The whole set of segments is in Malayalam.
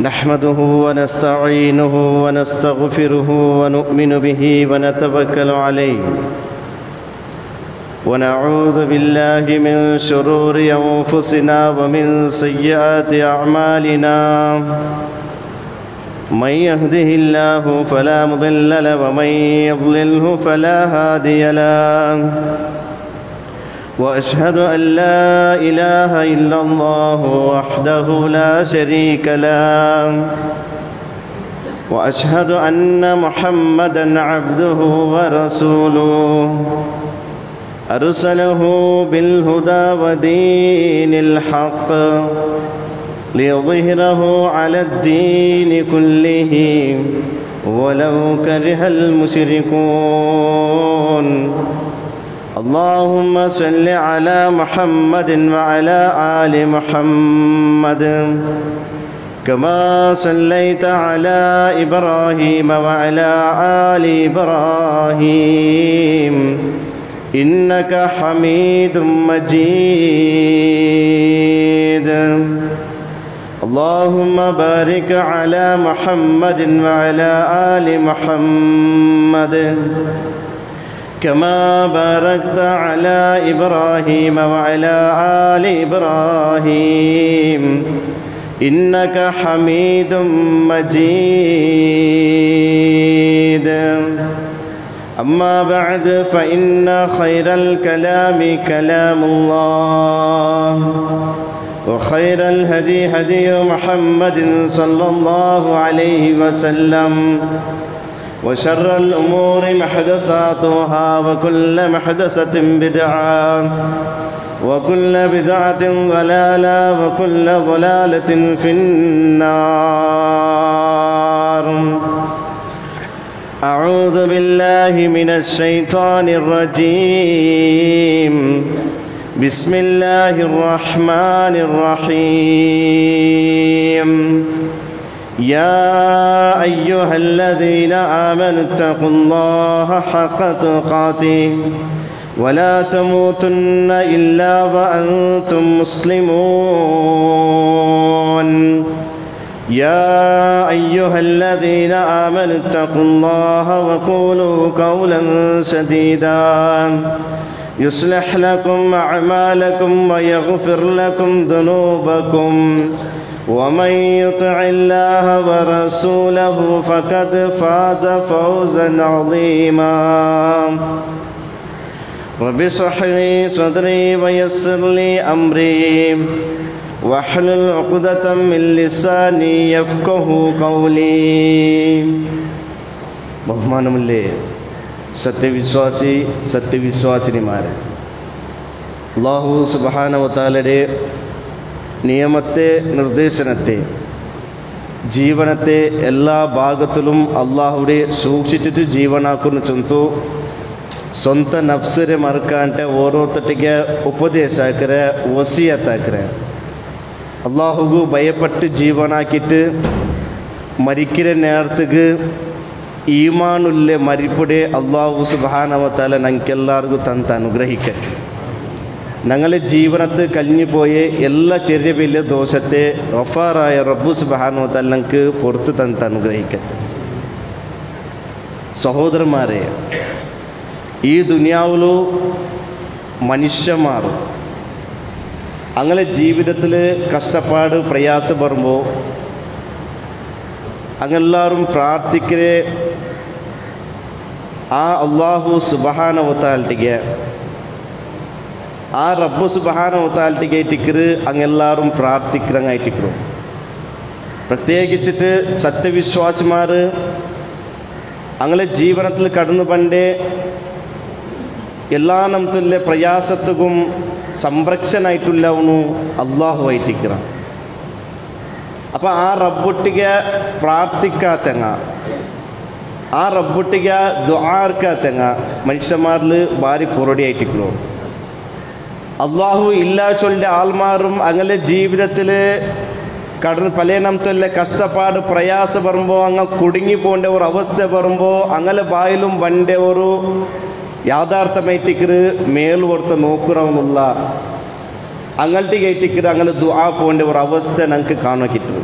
نحمده ونستعينه ونستغفره ونؤمن به ونتوكل عليه ونعوذ بالله من شرور أنفسنا ومن سيئات أعمالنا من يهده الله فلا مضل له ومن يضلله فلا هادي له وأشهد أن لا إله إلا الله وحده لا شريك له وأشهد أن محمدًا عبده ورسوله أرسله بالهدى ودين الحق ليظهره على الدين كله ولو كره المشركون اللهم صل على محمد وعلى آل محمد كما صليت على إبراهيم وعلى آل إبراهيم إنك حميد مجيد اللهم بارك على محمد وعلى آل محمد كما باركت على إبراهيم وعلى آل إبراهيم إنك حميد مجيد أما بعد فإن خير الكلام كلام الله وخير الهدي هدي محمد صلى الله عليه وسلم وشر الأمور محدثاتها وكل محدثة بدعة وكل بدعة ضلالة وكل ضلالة في النار أعوذ بالله من الشيطان الرجيم بسم الله الرحمن الرحيم يا أيها الذين آمنوا اتقوا الله حق تقاته ولا تموتن إلا وأنتم مسلمون يا أيها الذين آمنوا اتقوا الله وقولوا قولا سديدا يصلح لكم أعمالكم ويغفر لكم ذنوبكم ومن يطع الله ورسوله فقد فاز فوزا عظيما رب اشرح لي صدري ويسر لي أمري واحلل عقدة من لساني يفقهوا قولي ബഹുമാനമുള്ളേ സത്യവിശ്വാസിനിമാരെ, അല്ലാഹു സുബ്ഹാനഹു വ തആലയുടെ നിയമത്തെ, നിർദ്ദേശനത്തെ, ജീവനത്തെ എല്ലാ ഭാഗത്തിലും അള്ളാഹുടെ സൂക്ഷിച്ചിട്ട് ജീവനാക്കുന്ന ಚಂತು ಸ್ವಂತ ನಫ್ಸರೆ ಮರ್ಕಂಟೆ ಓರೋತಟ್ಟಿಗೆ ಉಪದೇಶ ಹಾಕ್ರೆ, ವಸಿಯತ್ ಹಾಕ್ರೆ. അള്ളാഹുഗു ഭയപ്പെട്ട് ജീവനാക്കിയിട്ട് മരിക്കുന്ന നേരത്തേക്ക് ഈമാനുള്ള മരിപ്പുടെ അള്ളാഹു സുബ്ഹാനഹു വ തആല ഞങ്ങൾക്കെല്ലാവർക്കും തന്ന് അനുഗ്രഹിക്കട്ടെ. ഞങ്ങളുടെ ജീവനത്തിൽ കഴിഞ്ഞു പോയ എല്ലാ ചെറിയ വലിയ ദോഷത്തെ ഗഫാറായ റബ്ബു സുബ്ഹാനഹു വ തആല ഞങ്ങൾക്ക് പുറത്ത് തന്ന് അനുഗ്രഹിക്കട്ടെ. സഹോദരന്മാരെ, ഈ ദുനിയാവിലു മനുഷ്യന്മാർ അങ്ങനെ ജീവിതത്തിൽ കഷ്ടപ്പാട് പ്രയാസം വരുമ്പോൾ അങ്ങെല്ലാവരും പ്രാർത്ഥിക്കരെ ആ അള്ളാഹു സുബ്ഹാനഹു വ തആലയ്ക്ക്, ആ റബ്ബു സുബ്ഹാനഹു വ തആലയ്ക്ക് അങ്ങെല്ലാവരും പ്രാർത്ഥിக்கிறങ്ങായിട്ടിരിക്കും. പ്രത്യേകിച്ചിട്ട് സത്യവിശ്വാസിമാർ അങ്ങനെ ജീവിതത്തിൽ കടന്നു പണ്ടേ എല്ലാ നമത്തുള്ള പ്രയാസത്തും സംരക്ഷണായിട്ടുള്ളവನು അള്ളാഹു ആയിട്ടിരിക്കുക. അപ്പോൾ ആ റബ്ബൊട്ടിಗೆ പ്രാർത്ഥിക്കാത്തങ്ങ, ആ റബ്ബൊട്ടിಗೆ ദുആർക്കാത്തങ്ങ മനുഷ്യന്മാരിൽ ഭാരി കുറടിയായിട്ടിരിക്കുന്നു. അള്ളാഹു ഇല്ലാ ചൊല്ലിൻ്റെ ആൾമാരും അങ്ങനെ ജീവിതത്തിൽ കടന്ന് പല നമത്തുള്ള കഷ്ടപ്പാട് പ്രയാസം വരുമ്പോൾ അങ്ങ് കുടുങ്ങി പോകേണ്ട ഒരു അവസ്ഥ വരുമ്പോൾ അങ്ങനെ ബായിലും വണ്ട ഒരു യാഥാർത്ഥമായിട്ടിക്കറ് മേൽവർത്ത നോക്കുറവെന്നുള്ള അങ്ങൾട്ടിക്ക് അങ്ങനെ ദുആ പോകേണ്ട ഒരു അവസ്ഥ ഞങ്ങൾക്ക് കാണാൻ കിട്ടും.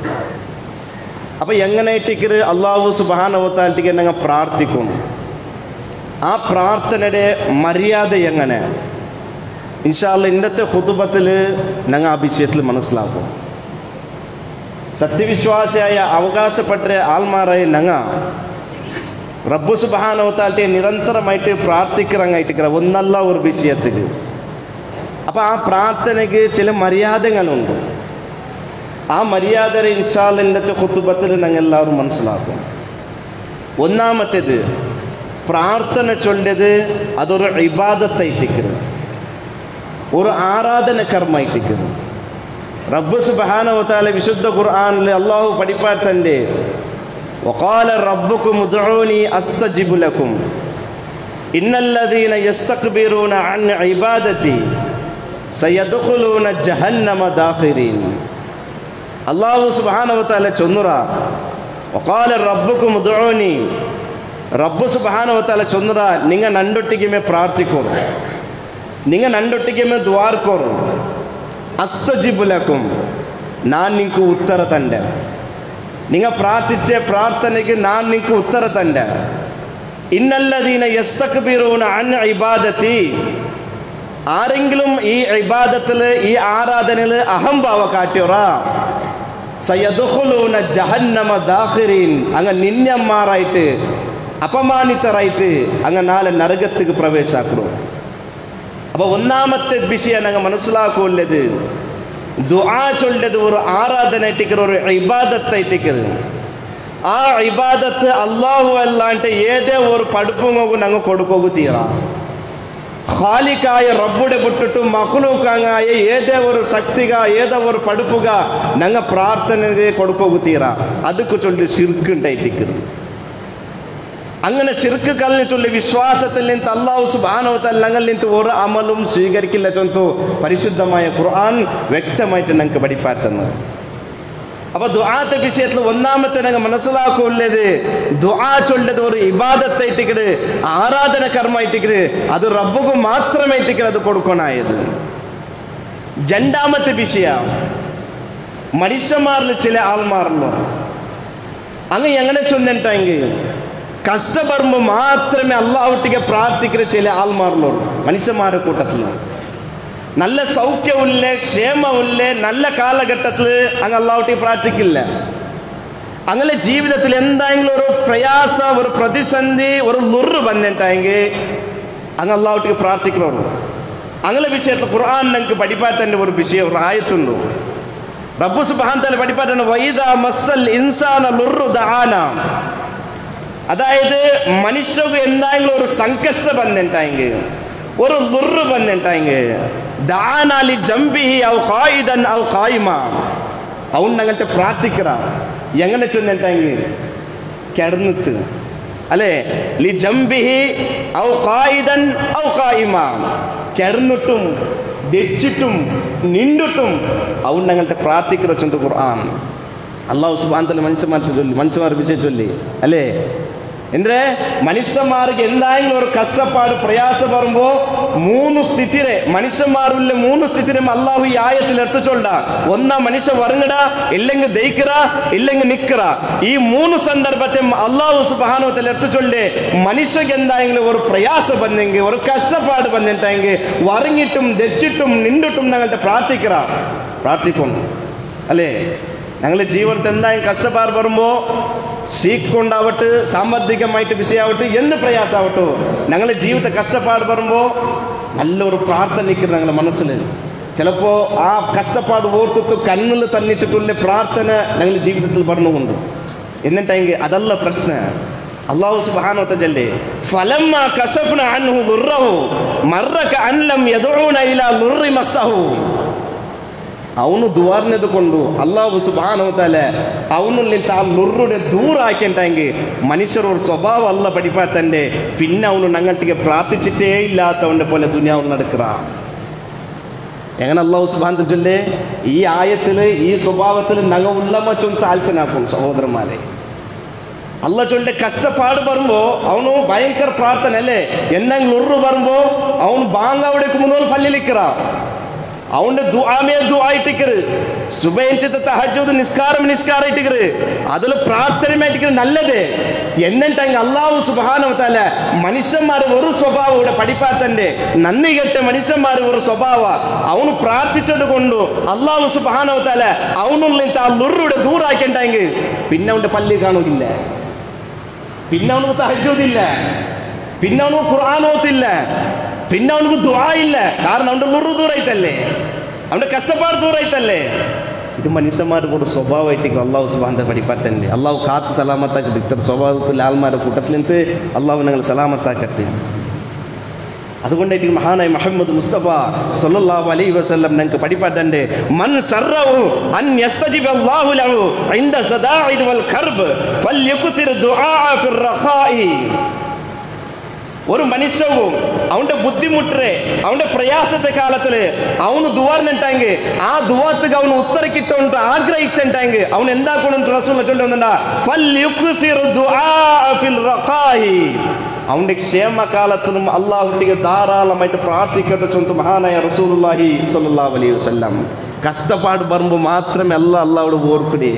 അപ്പോൾ എങ്ങനെയായിട്ടിക്കര് അള്ളാഹു സുബ്ഹാനഹു വ തആലയ്ക്ക് ഞങ്ങൾ പ്രാർത്ഥിക്കും. ആ പ്രാർത്ഥനയുടെ മര്യാദ എങ്ങനെ ഇൻഷാ അല്ലാഹ് ഇന്നത്തെ ഖുതുബത്തിൽ ഞങ്ങൾ ആ വിഷയത്തിൽ മനസ്സിലാക്കും. സത്യവിശ്വാസിയായ അവകാശപ്പെട്ട ആൾമാരായ ഞങ്ങൾ റബ്ബു സുബ്ഹാനഹു വ തആലയെ നിരന്തരമായിട്ട് പ്രാർത്ഥിக்கிறങ്ങായിട്ടിരിക്കുക ഒന്നല്ല ഒരു വിഷയത്തിൽ. അപ്പോൾ ആ പ്രാർത്ഥനയ്ക്ക് ചില മര്യാദകളുണ്ട്. ആ മര്യാദ ഇൻഷാ അല്ലാഹ് ഇന്നത്തെ ഖുതുബത്തിൽ ഞങ്ങൾ എല്ലാവരും മനസ്സിലാക്കും. ഒന്നാമത്തേത്, പ്രാർത്ഥന ചൊല്ലിയത് അതൊരു ഇബാദത്തായിട്ടിരിക്കുന്നത്, ഒരു ആരാധന കർമ്മമായിട്ടിരിക്കുന്നു. റബ്ബ് സുബ്ഹാനഹു വ തആല വിശുദ്ധ ഖുർആനിൽ അല്ലാഹു പഠിപ്പാട്ടൻ്റെ വഖാല റബ്ബുക്കും ഉദ്ഉനി അസ്തജിബ് ലക്കും ഇന്നല്ലദീന യസ്തക്ബിറൂന അൻ ഇബാദതി സയദ്ഖുലൂന ജഹന്നമ ദാഖിരീൻ. അല്ലാഹു സുബ്ഹാനഹു വ തആല ചൊന്നുറ വഖാല റബ്ബുക്കും ഉദ്ഉനി, റബ്ബ് സുബ്ഹാനഹു വ തആല ചൊന്നുറ നിങ്ങൾ നണ്ടൊട്ടിക്കുമേ പ്രാർത്ഥിക്കൂ, നിങ്ങൾ നണ്ടൊട്ടിക്കുമേ ദ്വാർക്കോರು, അസ്തജിബ് ലക്കും ഞാൻ നിങ്ങൾക്ക് ഉത്തര തൻ്റെ, നിങ്ങൾ പ്രാർത്ഥിച്ച പ്രാർത്ഥനയ്ക്ക് ഞാൻ നിങ്ങൾക്ക് ഉത്തര തൻ്റെ. ഇന്നല്ലദീന യസ്തക്ബിറൂന അൻ ഇബാദതി, ആരെങ്കിലും ഈ ഇബാദത്തിൽ ഈ ആരാധനയിൽ അഹംഭാവ കാട്ടിയോറാ സയദ്ഖുലൂന ജഹന്നമ ദാഖിരീൻ, അങ്ങ് നിന്യന്മാരായിട്ട് അപമാനിതരായിട്ട് അങ്ങ് നാളെ നരകത്തേക്ക് പ്രവേശിക്കുന്നു. അപ്പോൾ ഒന്നാമത്തെ വിഷയം ഞങ്ങൾ മനസ്സിലാക്കുള്ളത്, ദുആ ചൊല്ലിയത് ഒരു ആരാധനയായിട്ടിരിക്കുന്നത്, ഒരു ഇബാദത്തായിട്ടിരിക്കുന്നത്. ആ ഇബാദത്ത് അല്ലാഹു അല്ലാണ്ട് ഏതേ ഒരു പഠിപ്പും ഞങ്ങൾ കൊടുക്കുക തീരാ. ഖാലിക്കായ റബ്ബുടെ വിട്ടിട്ട് മഖ്ലൂക്കായ ഏതേ ഒരു ശക്തിക ഏതോ ഒരു പഠിപ്പുക ഞങ്ങൾ പ്രാർത്ഥനയെ കൊടുക്കുക തീരാ. അതൊക്കെ ചൊല്ലി ശിർക്ക് ഉണ്ടായിട്ടിരിക്കുന്നത്. അങ്ങനെ ശിർക്ക് കളഞ്ഞിട്ടുള്ള വിശ്വാസത്തിൽ നിന്ന് അല്ലാഹു സുബ്ഹാനഹു വ തആല ഞങ്ങളിൽ നിന്ന് ഒരു അമലും സ്വീകരിക്കില്ല ചൊന്നു പരിശുദ്ധമായ ഖുർആൻ വ്യക്തമായിട്ട് ഞങ്ങൾക്ക് പഠിപ്പാറ്റുന്നത്. അപ്പോൾ ദുആത്തെ വിഷയത്തിൽ ഒന്നാമത്തെ ഞങ്ങൾ മനസ്സിലാക്കുള്ളത്, ദുആ ചൊല്ലിയത് ഒരു ഇബാദത്തായിട്ടിരിക്കുന്നത്, ആരാധന കർമ്മമായിട്ടിരിക്കുന്നത്, അത് റബ്ബുക്ക് മാത്രമായിട്ടിരിക്കുന്നത്, അത് കൊടുക്കണായത്. രണ്ടാമത്തെ വിഷയം, മനുഷ്യന്മാരിൽ ചില ആൾമാരുള്ളൂ അങ്ങ് എങ്ങനെ ചൊന്നിട്ടെങ്കിൽ കഷ്ടപ്പെടുമ്പോൾ മാത്രമേ അള്ളാഹുട്ടിക്ക് പ്രാർത്ഥിക്കുന്ന ചില ആൾമാരുള്ളൂ മനുഷ്യന്മാരുടെ കൂട്ടത്തിൽ. നല്ല സൗഖ്യമില്ലേ, ക്ഷേമമില്ലേ, നല്ല കാലഘട്ടത്തിൽ അങ്ങ് അള്ളാഹുട്ടി പ്രാർത്ഥിക്കില്ല. അങ്ങനെ ജീവിതത്തിൽ എന്തെങ്കിലും ഒരു പ്രയാസ, ഒരു പ്രതിസന്ധി, ഒരു ലുറ് വന്നിട്ടെങ്കിൽ അങ്ങ് അള്ളാഹുട്ടിക്ക് പ്രാർത്ഥിക്കണുള്ളൂ. അങ്ങനെ വിഷയത്തിൽ ഖുർആൻ ഞങ്ങൾക്ക് പഠിപ്പാറ്റൻ്റെ ഒരു വിഷയം, ഒരു ആയത്തുണ്ട്. റബ്ബ് സുബ്ഹാനഹു വ തആല പഠിപ്പാറ്റാണ് വൈദാ മസ്സൽ ഇൻസാന ലുർറു ദആന, അതായത് മനുഷ്യർക്ക് എന്തെങ്കിലും ഒരു സംകഷ്ടം വന്നിട്ടെങ്കിൽ, ഒരു ലുറ് വന്നിട്ടെങ്കിൽ ദാന ലി ജംബിഹി ഔ ഖായിദൻ ഔ ഖായിമ, അവൻ അങ്ങനത്തെ പ്രാർത്ഥിക്കറ എങ്ങനെ ചൊന്നിട്ടെങ്കിൽ കിടന്നിട്ട്, അല്ലേ, ലി ജംബിഹി ഔ ഖായിദൻ ഔ ഖായിമ, കിടന്നിട്ടും വെച്ചിട്ടും നിന്നിട്ടും അവൻ അങ്ങനത്തെ പ്രാർത്ഥിക്കറ ചൊന്ത് ഖുർആൻ. അല്ലാഹു സുബ്ഹാനഹു വ തആല മനുഷ്യന്മാർ വിഷയം ചൊല്ലി, അല്ലേ, എന്തേ മനുഷ്യന്മാർക്ക് എന്തെങ്കിലും ഒരു കഷ്ടപ്പാട് പ്രയാസം വരുമ്പോൾ മൂന്ന് സ്ഥിതിരെ മനുഷ്യന്മാരിലെ മൂന്ന് സ്ഥിതിരും അല്ലാഹു ഈ ആയത്തിൽ എടുത്തുചൊല്ല. ഒന്നാ മനുഷ്യ വറങ്ങട, ഇല്ലെങ്കിൽ ദയിക്കറ, ഇല്ലെങ്കിൽ നിക്കറ. ഈ മൂന്ന് സന്ദർഭത്തെ അല്ലാഹു സുബ്ഹാനഹു വ തആല എടുത്തുചൊല്ലേ. മനുഷ്യക്ക് എന്തെങ്കിലും ഒരു പ്രയാസം വന്നെങ്കിൽ, ഒരു കഷ്ടപ്പാട് വന്നിട്ടെങ്കിൽ വറങ്ങിട്ടും ദച്ചിട്ടും നിന്നിട്ടും ഞങ്ങളുടെ പ്രാർത്ഥിക്കുന്നു, അല്ലേ. ഞങ്ങളുടെ ജീവിതത്തിൽ എന്തായാലും കഷ്ടപ്പാട് വരുമ്പോൾ സീക്കൊണ്ടാവട്ടെ, സാമ്പത്തികമായിട്ട് വിഷയമാവട്ടെ, എന്ത് പ്രയാസമാവട്ടോ, ഞങ്ങളുടെ ജീവിതത്തെ കഷ്ടപ്പാട് വരുമ്പോൾ നല്ലൊരു പ്രാർത്ഥന നിൽക്കുന്നത് ഞങ്ങളുടെ മനസ്സിൽ. ചിലപ്പോൾ ആ കഷ്ടപ്പാട് ഓർത്തിട്ട് കണ്ണിൽ തന്നിട്ടിട്ടുള്ള പ്രാർത്ഥന ഞങ്ങളുടെ ജീവിതത്തിൽ പറഞ്ഞുകൊണ്ട്. എന്നിട്ടെങ്കിൽ അതല്ല പ്രശ്നം. അല്ലാഹു സുബ്ഹാനഹു വ തആല ഫലമ്മാ കശഫ്ന അൻഹു ദുർറഹു മർറക അൻ ലം യദ്ഉന ഇലാ ദുർരി മസ്സഹു, ಅವನು ದುವಾರ್ನೆದುಕೊಂಡು ಅಲ್ಲಾಹು ಸುಬ್ಹಾನಹು ವ ತಆಲ ಅವನಲ್ಲಿ ಆ ನುರ್ರುಡೆ ದೂರ ಹಾಕಿಂಟಂಗೆ മനുഷ്യർ ഒരു സ്വഭാവം അല്ല പഠിപ്പാത്തൻ്റെ. പിന്നെ അവന് ഞങ്ങൾക്ക് പ്രാർത്ഥിച്ചിട്ടേ ഇല്ലാത്തവൻ്റെ പോലെ ദുനിയാവ് നടക്കുക. എങ്ങനെ അല്ലാഹു സുബ്ഹാനഹു ചൊല്ലേ ഈ ആയത്തിൽ ഈ സ്വഭാവത്തിൽ ഞങ്ങൾ ഉള്ളമ ചൊന്ന് താൽച്ചനാക്കും സഹോദരന്മാരെ. അല്ല ചൊല്ലിന്റെ കഷ്ടപ്പാട് വരുമ്പോൾ അവನು ഭയങ്കര പ്രാർത്ഥന, അല്ലേ. എന്തെങ്കിലും ഉറു വരുമ്പോൾ അവನು ബാങ്ക അവിടെ മുന്നോട്ട് പല്ലിലിക്കറ, അവന്റെ ദുആമേ ദുആയിട്ടിക്കറ് സുബൈൻചത്തെ തഹജ്ജുദ് നിസ്കാരമായിട്ടിക്കറ് അതിൽ പ്രാർത്ഥനയായിട്ടിക്കറ് നല്ലത് എന്നിട്ടെങ്കിൽ അല്ലാഹു സുബ്ഹാനഹു വ തആല മനുഷ്യന്മാർ ഒരു സ്വഭാവം ഇവിടെ പഠിപ്പാത്തന്റെ നന്ദി കെട്ട മനുഷ്യന്മാർ ഒരു സ്വഭാവ അവന് പ്രാർത്ഥിച്ചത് കൊണ്ട് അല്ലാഹു സുബ്ഹാനഹു വ തആല അവനുള്ളിൽ ആ ലുറുടെ ദൂരാക്കിണ്ടെങ്കിൽ പിന്നെ അവന്റെ പള്ളി കാണൂല്ല, പിന്നെ അവനക്ക് തഹജ്ജുദില്ല, പിന്നെ അവനക്ക് ഖുർആൻ ഓതില്ല, പിന്നെ അവനക്ക് ദുആ ഇല്ല. കാരണം അവന്റെ ലുറു ദൂരായിട്ടല്ലേ, അവന്റെ കഷ്ടപ്പാട് ദൂരായിട്ടല്ലേ. ഇത് മനുഷ്യന്മാരുടെ കൂടെ സ്വഭാവമായിട്ട് അള്ളാഹു സുബ്ഹാനഹു പഠിപ്പാറ്റല്ലേ. അള്ളാഹു കാത്ത് സലാമത്താക്കട്ടെ. ഇത്ര സ്വഭാവത്തിൽ ആൾമാരുടെ കൂട്ടത്തിൽ നിന്ന് അള്ളാഹു ഞങ്ങൾ സലാമത്താക്കട്ടെ. അതുകൊണ്ടായിട്ട് മഹാനായ മുഹമ്മദ് മുസ്തഫ സല്ലല്ലാഹു അലൈഹി വസല്ലം ഞങ്ങൾക്ക് പഠിപ്പാറ്റണ്ട്. മൻ സറഹു അൻ യസ്തജിബ അല്ലാഹു ലഹു ഇൻദ സദാഇദ് വൽ കർബ് ഫൽയക്സിർ ദുആ ഫിർ റഖാഇ. ഒരു മനുഷ്യവും അവന്റെ ബുദ്ധിമുട്ടേ അവന്റെ പ്രയാസത്തെ കാലത്തില് അവന് ദുആർന്നിട്ടെങ്കിൽ ആ ദുആത്തുക്ക് അവന് ഉത്തരക്കിട്ടോണ്ട് ആഗ്രഹിച്ചിട്ടെങ്കിൽ അവൻ എന്താക്കണം റസൂൽ ചൊല്ലുന്നുണ്ടാ ഫൽയക്സിർ ദുആ ഫിൽ റഖാഇ. അവന്റെ ക്ഷേമകാലത്തിനും അള്ളാഹുവിന്റെ ധാരാളമായിട്ട് പ്രാർത്ഥിക്കട്ടെ ചൊല്ലുന്ന മഹാനായ റസൂലുള്ളാഹി സ്വല്ലല്ലാഹു അലൈഹി വസല്ലം. കഷ്ടപ്പാട് വരുമ്പോൾ മാത്രമേ അള്ളാഹുവോട് ഓർക്കണേ,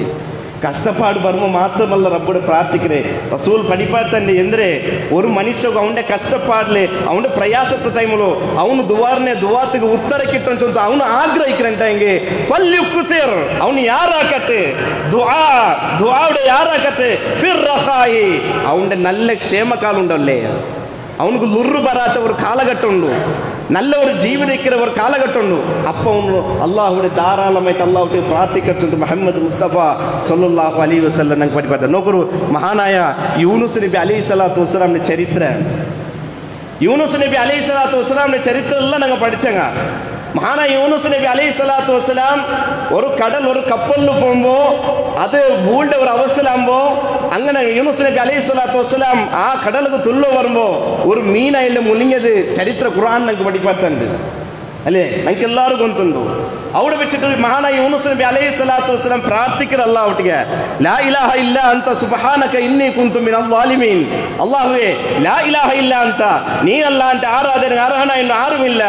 കഷ്ടപ്പാട് വരുമ്പോൾ മാത്രമല്ല റബ്ബോട് പ്രാർത്ഥിക്കണേ. റസൂൽ പഠിപ്പാത്തന്നെ എന്തിരെ ഒരു മനുഷ്യക്ക് അവന്റെ കഷ്ടപ്പാടില് അവന്റെ പ്രയാസത്തെ ടൈമിലോ അവന് ദുആത്തുക്ക് ഉത്തരക്കിട്ടോ ചൊല്ലുന്ന അവന് ആഗ്രഹിക്കണ്ടെങ്കിൽ അവന് യാറാക്കട്ടെ ദുആയുടെ യാറാക്കട്ടെ ഫിർ റഖായി. അവന്റെ നല്ല ക്ഷേമകാലം ഉണ്ടല്ലേ, അവനക്ക് ലുറു വരാത്ത ഒരു കാലഘട്ടം ഉണ്ടു, നല്ല ഒരു ജീവിതത്തിലെ ഒരു കാലഘട്ടം ഉണ്ടു. അപ്പം അള്ളാഹുവിടെ ധാരാളമായിട്ട് അള്ളാഹുടെ പ്രാർത്ഥിക്കട്ടെ മുഹമ്മദ് മുസ്തഫ സല്ലല്ലാഹു അലൈഹി വസല്ലം ഞങ്ങൾക്ക് പഠിപ്പാത്ത. നോക്കൂ, മഹാനായ യൂനുസ് നബി അലൈഹി സ്വലാത്തു വസ്സലാമിന്റെ ചരിത്രം, യൂനുസ് നബി അലൈഹി സ്വലാത്തു വസ്സലാമിന്റെ ചരിത്രം എല്ലാം ഞങ്ങൾ പഠിച്ചങ്ങ. മഹാനായ യൂനുസ് നബി അലൈഹി സ്വലാത്തു വസ്സലാം ഒരു കപ്പലിൽ പോകുമ്പോ അത് വീണ്ട ഒരു അവസരമാകുമ്പോ അങ്ങനെ യൂനുസ് നബി അലൈഹി സ്വലാത്തു വസ്സലാം ആ കടലിക്ക് തുള്ളു വരുമ്പോ ഒരു മീനായില്ല മുനിഞ്ഞത് ചരിത്ര ഖുർആൻ ഞങ്ങൾക്ക് പഠിപ്പാത്തുണ്ട് അല്ലേ, ഞങ്ങൾക്ക് എല്ലാവർക്കും ಗೊತ್ತುಂಟು. അവിടെ വെച്ചിട്ട് മഹാനായ യൂനുസ് നബി അലൈഹി സ്വലാത്തു വസ്സലാം പ്രാർത്ഥിക്കൽ അല്ലാഹുവിಗೆ ലാ ഇലാഹ ഇല്ല അൻത സുബ്ഹാനക ഇന്നി കുന്തു മിനൽ ളാലിമീൻ. അല്ലാഹുവേ ലാ ഇലാഹ ഇല്ല അൻത, നീ അല്ലാഹുവിന്റെ ആരാധന അർഹനായ ആരുമില്ല,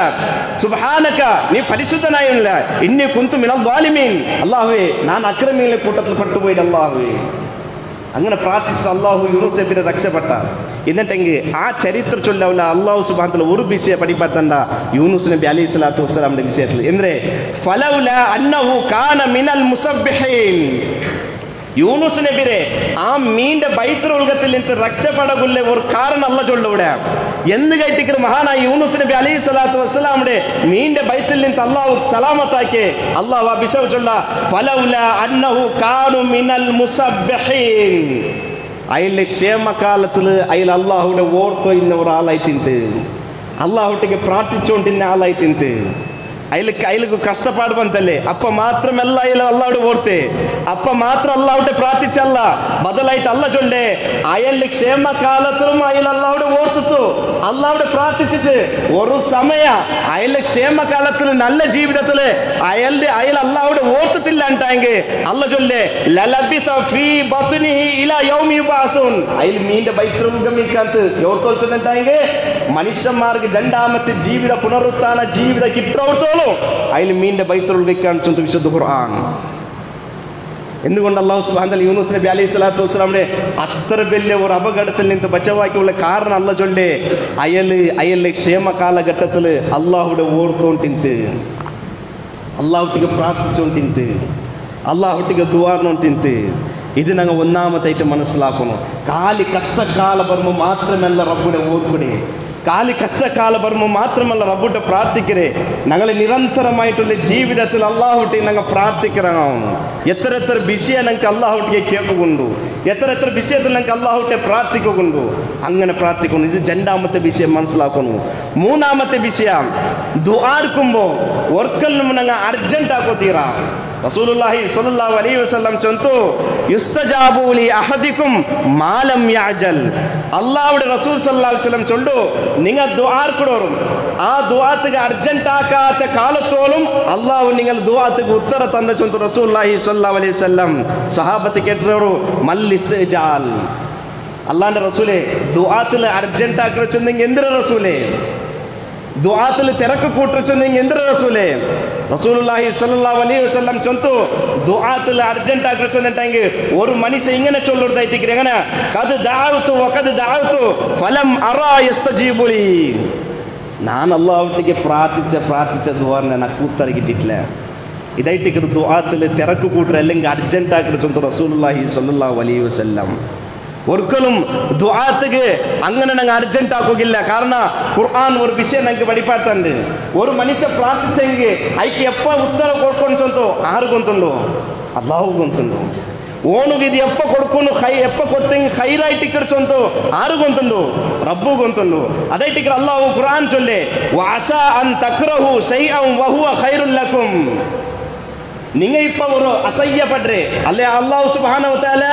സുബ്ഹാനക നീ പരിശുദ്ധനായില്ല, ഇന്നി കുന്തു മിനൽ ളാലിമീൻ, അല്ലാഹുവേ ഞാൻ അക്രമികളുടെ കൂട്ടത്തിൽ പെട്ടുപോയി അല്ലാഹുവേ. അങ്ങനെ പ്രാർത്ഥിച്ച അള്ളാഹു യൂനുസ് നബിയെ രക്ഷപ്പെട്ട. എന്നിട്ടെങ്കിൽ ആ ചരിത്രം ചൊല്ലാവില്ല അള്ളാഹു സുബ്ഹാനഹു ഒരു വിഷയം പഠിപ്പാത്തണ്ട യൂനുസ് നബി അലൈഹി സ്വലാത്തു വസ്സലാമിന്റെ വിഷയത്തിൽ എന്തേ ഫലൗല അന്നഹു കാന മിനൽ മുസബ്ബിഹീൻ. യൂനുസ് നബിയെ ആ മീന്റെ ബൈത്തുൽഗത്തിൽ നിന്ന് രക്ഷപ്പെടകുള്ള ഒരു കാരണം അല്ല ചൊല്ലൂടെ എന്ന് കേട്ടിട്ട് മഹാനായ യൂനുസ് നബി അലൈഹി സ്വലാത്തു വസ്സലാമിന്റെ മീന്റെ ബൈത്തിൽ നിന്ന് അള്ളാഹു സലാമത്താക്കി. അള്ളാഹു ആ വിഷയം ചൊല്ല ഫലൗല അന്നഹു കാനു മിനൽ മുസബ്ബിഹീൻ. അയാളുടെ ക്ഷേമകാലത്തിൽ അയാൾ അള്ളാഹുടെ ഓർത്തോ ഇന്ന ഒരാളായിട്ടിന്ത്, അള്ളാഹുട്ടിക്ക് പ്രാർത്ഥിച്ചുകൊണ്ടിരുന്ന ആളായിട്ടിന്ത്. അയൽക്ക് കഷ്ടപ്പാട് ಬಂತല്ലേ അപ്പ മാത്രമല്ല അള്ളാഹുടെ ഓർത്തെ, അപ്പ മാത്രം അള്ളാഹുടെ പ്രാർത്ഥിച്ചല്ല, ബദലായിട്ട് അല്ല ചൊല്ലേ അയലിന്റെ ക്ഷേമകാലത്തിലും അയൽ അള്ളാഹുടെ ഓർത്തിട്ടു, അള്ളാഹുടെ പ്രാർത്ഥിച്ചിട്ട് ഒരു സമയ അയലിന്റെ ക്ഷേമകാലത്തിൽ നല്ല ജീവിതത്തില് അയൽ അള്ളാഹുടെ ഓർത്തിട്ടില്ല ಅಂತಾಂಗೆ അല്ല ചൊല്ലേ ലലബിസ ഫീ ബത്നിഹി ഇലാ യൗമി യുബഅസുൻ. അയൽ മീന്റെ ബൈത്തുൽഗമിക്കത്ത് ഓർത്തോച്ചെന്താಂಗೆ മനുഷ്യന്മാർക്ക് രണ്ടാമത്തെ ജീവിത പുനരുത്ഥാന ജീവിത കിട്ടോർത്തോളൂ അതിൽ മീന്റെ ബൈത്തുൽഗിക്കാൻ ചൊല്ലുന്ന വിശുദ്ധ ഖുർആൻ. എന്തുകൊണ്ട് അല്ലാഹു സുബ്ഹാനഹു വ തആല യൂനുസ് നബി അലൈഹി സ്വലാത്തു വസ്സലാമിനെ അത്ര വലിയ ഒരു അപകടത്തിൽ നിന്ന് ബച്ചവാക്കിയുള്ള കാരണം അല്ല ചൊല്ലേ അയലിലെ ക്ഷേമ കാലഘട്ടത്തിൽ അള്ളാഹുടെ ഓർത്തോണ്ടിന്ത്, അള്ളാഹുട്ടിಗೆ പ്രാർത്ഥിച്ചോണ്ടിന്ത്, അള്ളാഹുട്ടിಗೆ ദുആർനോണ്ടിന്ത്. ഇത് ഞങ്ങൾ ഒന്നാമതായിട്ട് മനസ്സിലാക്കണം. കാലി കഷ്ടകാല വരുമ്പോൾ മാത്രമല്ല റബ്ബുടെ ഓർക്കണേ, കാലി കഷ്ടകാല വരുമ്പോൾ മാത്രമല്ല റബ്ബുടെ പ്രാർത്ഥിക്കരേ. ഞങ്ങൾ നിരന്തരമായിട്ടുള്ള ജീവിതത്തിൽ അള്ളാഹുട്ടി ഞങ്ങൾ പ്രാർത്ഥിക്കണം. എത്ര വിഷയം ഞങ്ങൾക്ക് അള്ളാഹുട്ടിയെ കേൾക്കുകൊണ്ടു, എത്ര വിഷയത്തിൽ ഞങ്ങൾക്ക് അള്ളാഹുട്ടെ പ്രാർത്ഥിക്കുകൊണ്ടു. അങ്ങനെ പ്രാർത്ഥിക്കുന്നു. ഇത് രണ്ടാമത്തെ വിഷയം മനസ്സിലാക്കുന്നു. മൂന്നാമത്തെ വിഷയം ദുആർക്കുമ്പോൾ ഒർക്കലും ഞങ്ങൾ അർജന്റ് ആക്കോത്തീരാ. റസൂലുള്ളാഹി സ്വല്ലല്ലാഹു അലൈഹി വസല്ലം ചൊന്തു യുസ്തജാബു ലി അഹദികും മാ ലം യഅജൽ. അല്ലാഹുവിന്റെ റസൂൽ സല്ലല്ലാഹു അലൈഹി വസല്ലം ചൊല്ലു നിങ്ങൾ ദുആർക്കടോറും ആ ദുആത്തുക്ക് അർജന്റ് ആക്കാത്ത കാലത്തോളം അല്ലാഹു നിങ്ങൾ ദുആത്തുക്ക് ഉത്തര തന്ന ചൊന്തു റസൂലുള്ളാഹി സ്വല്ലല്ലാഹു അലൈഹി വസല്ലം. സഹാബത്ത് കേട്ടോറു മല്ലിസ്ജാൽ. അല്ലാഹുവിന്റെ റസൂലേ ദുആത്തിൽ അർജന്റ് ആക്കറ ചൊന്നെങ്കിൽ എന്തിനാ റസൂലേ దుఆతులు తెరకు కూర్చుంది ఎందరు రసూలే റസൂലുള്ളാഹി സ്വല്ലല്ലാഹു അലൈഹി വസല്ലം ചൊന്തു ദുആത്തിൽ അർജന്റ് ആഗ്രഹിച്ചെന്നിട്ടെങ്കിൽ ഒരു മനുഷ്യ ഇങ്ങനെ ചൊല്ലുന്നതായിട്ട് എങ്ങനെ ഖദ് ദഅവതു വഖദ് ദഅവതു ഫലം അറാ യസ്തജീബുലി ನಾನು ಅಲ್ಲಾಹ್ಗೆ ಪ್ರಾರ್ಥಿച്ച ದುಆನ ನನಗೆ ಉತ್ತರ കിട്ടിയിട്ടില്ല ഇതായിട്ട് ദുആത്തിൽ തിരക്ക് കൂട്ടർ അല്ലെങ്കിൽ അർജന്റ് ആഗ്രഹിച്ചു റസൂലുള്ളാഹി സ്വല്ലല്ലാഹു അലൈഹി വസല്ലം ഒരിക്കലും ദുആക്ക് അങ്ങനെ ഞങ്ങൾ അർജന്റ് ആക്കുകയില്ല കാരണം ഖുർആൻ ഒരു വിഷയം ഞങ്ങൾക്ക് പഠിപ്പാട്ടുണ്ട് ഒരു മനുഷ്യ പ്രാർത്ഥിച്ചെങ്കിൽ അതിക്ക് എപ്പോൾ ഉത്തരം കൊടുക്കണം ചൊന്തോ ആര് ഗൊന്തുണ്ടോ അല്ലാഹു ഗൊന്തുണ്ടോ ಓನುಗೆ ಇದು ಎಪ್ಪ ಕೊಡ್ಕೊಂಡು ಎಪ್ಪ ಕೊಟ್ಟಂಗೆ ಖೈರಾಯ್ತು ಇಕ್ಕಡ ಚೊಂತು ಆರು ಗೊಂತುಂಡು ರಬ್ಬು ಗೊಂತುಂಡು ಅದೈಟ್ ಇಕ್ಕಡ ಅಲ್ಲಾಹು ಕುರಾನ್ ಚೊಲ್ಲೆ ವಅಸಾ ಅನ್ ತಕ್ರಹು ಶೈಅನ್ ವಹುವ ಖೈರುಲ್ ಲಕುಂ നിങ്ങൾ ഇപ്പം ഒരു അസഹ്യപ്പെട്ടേ അല്ലെ അള്ളാഹു സുബ്ഹാനഹു വ തആല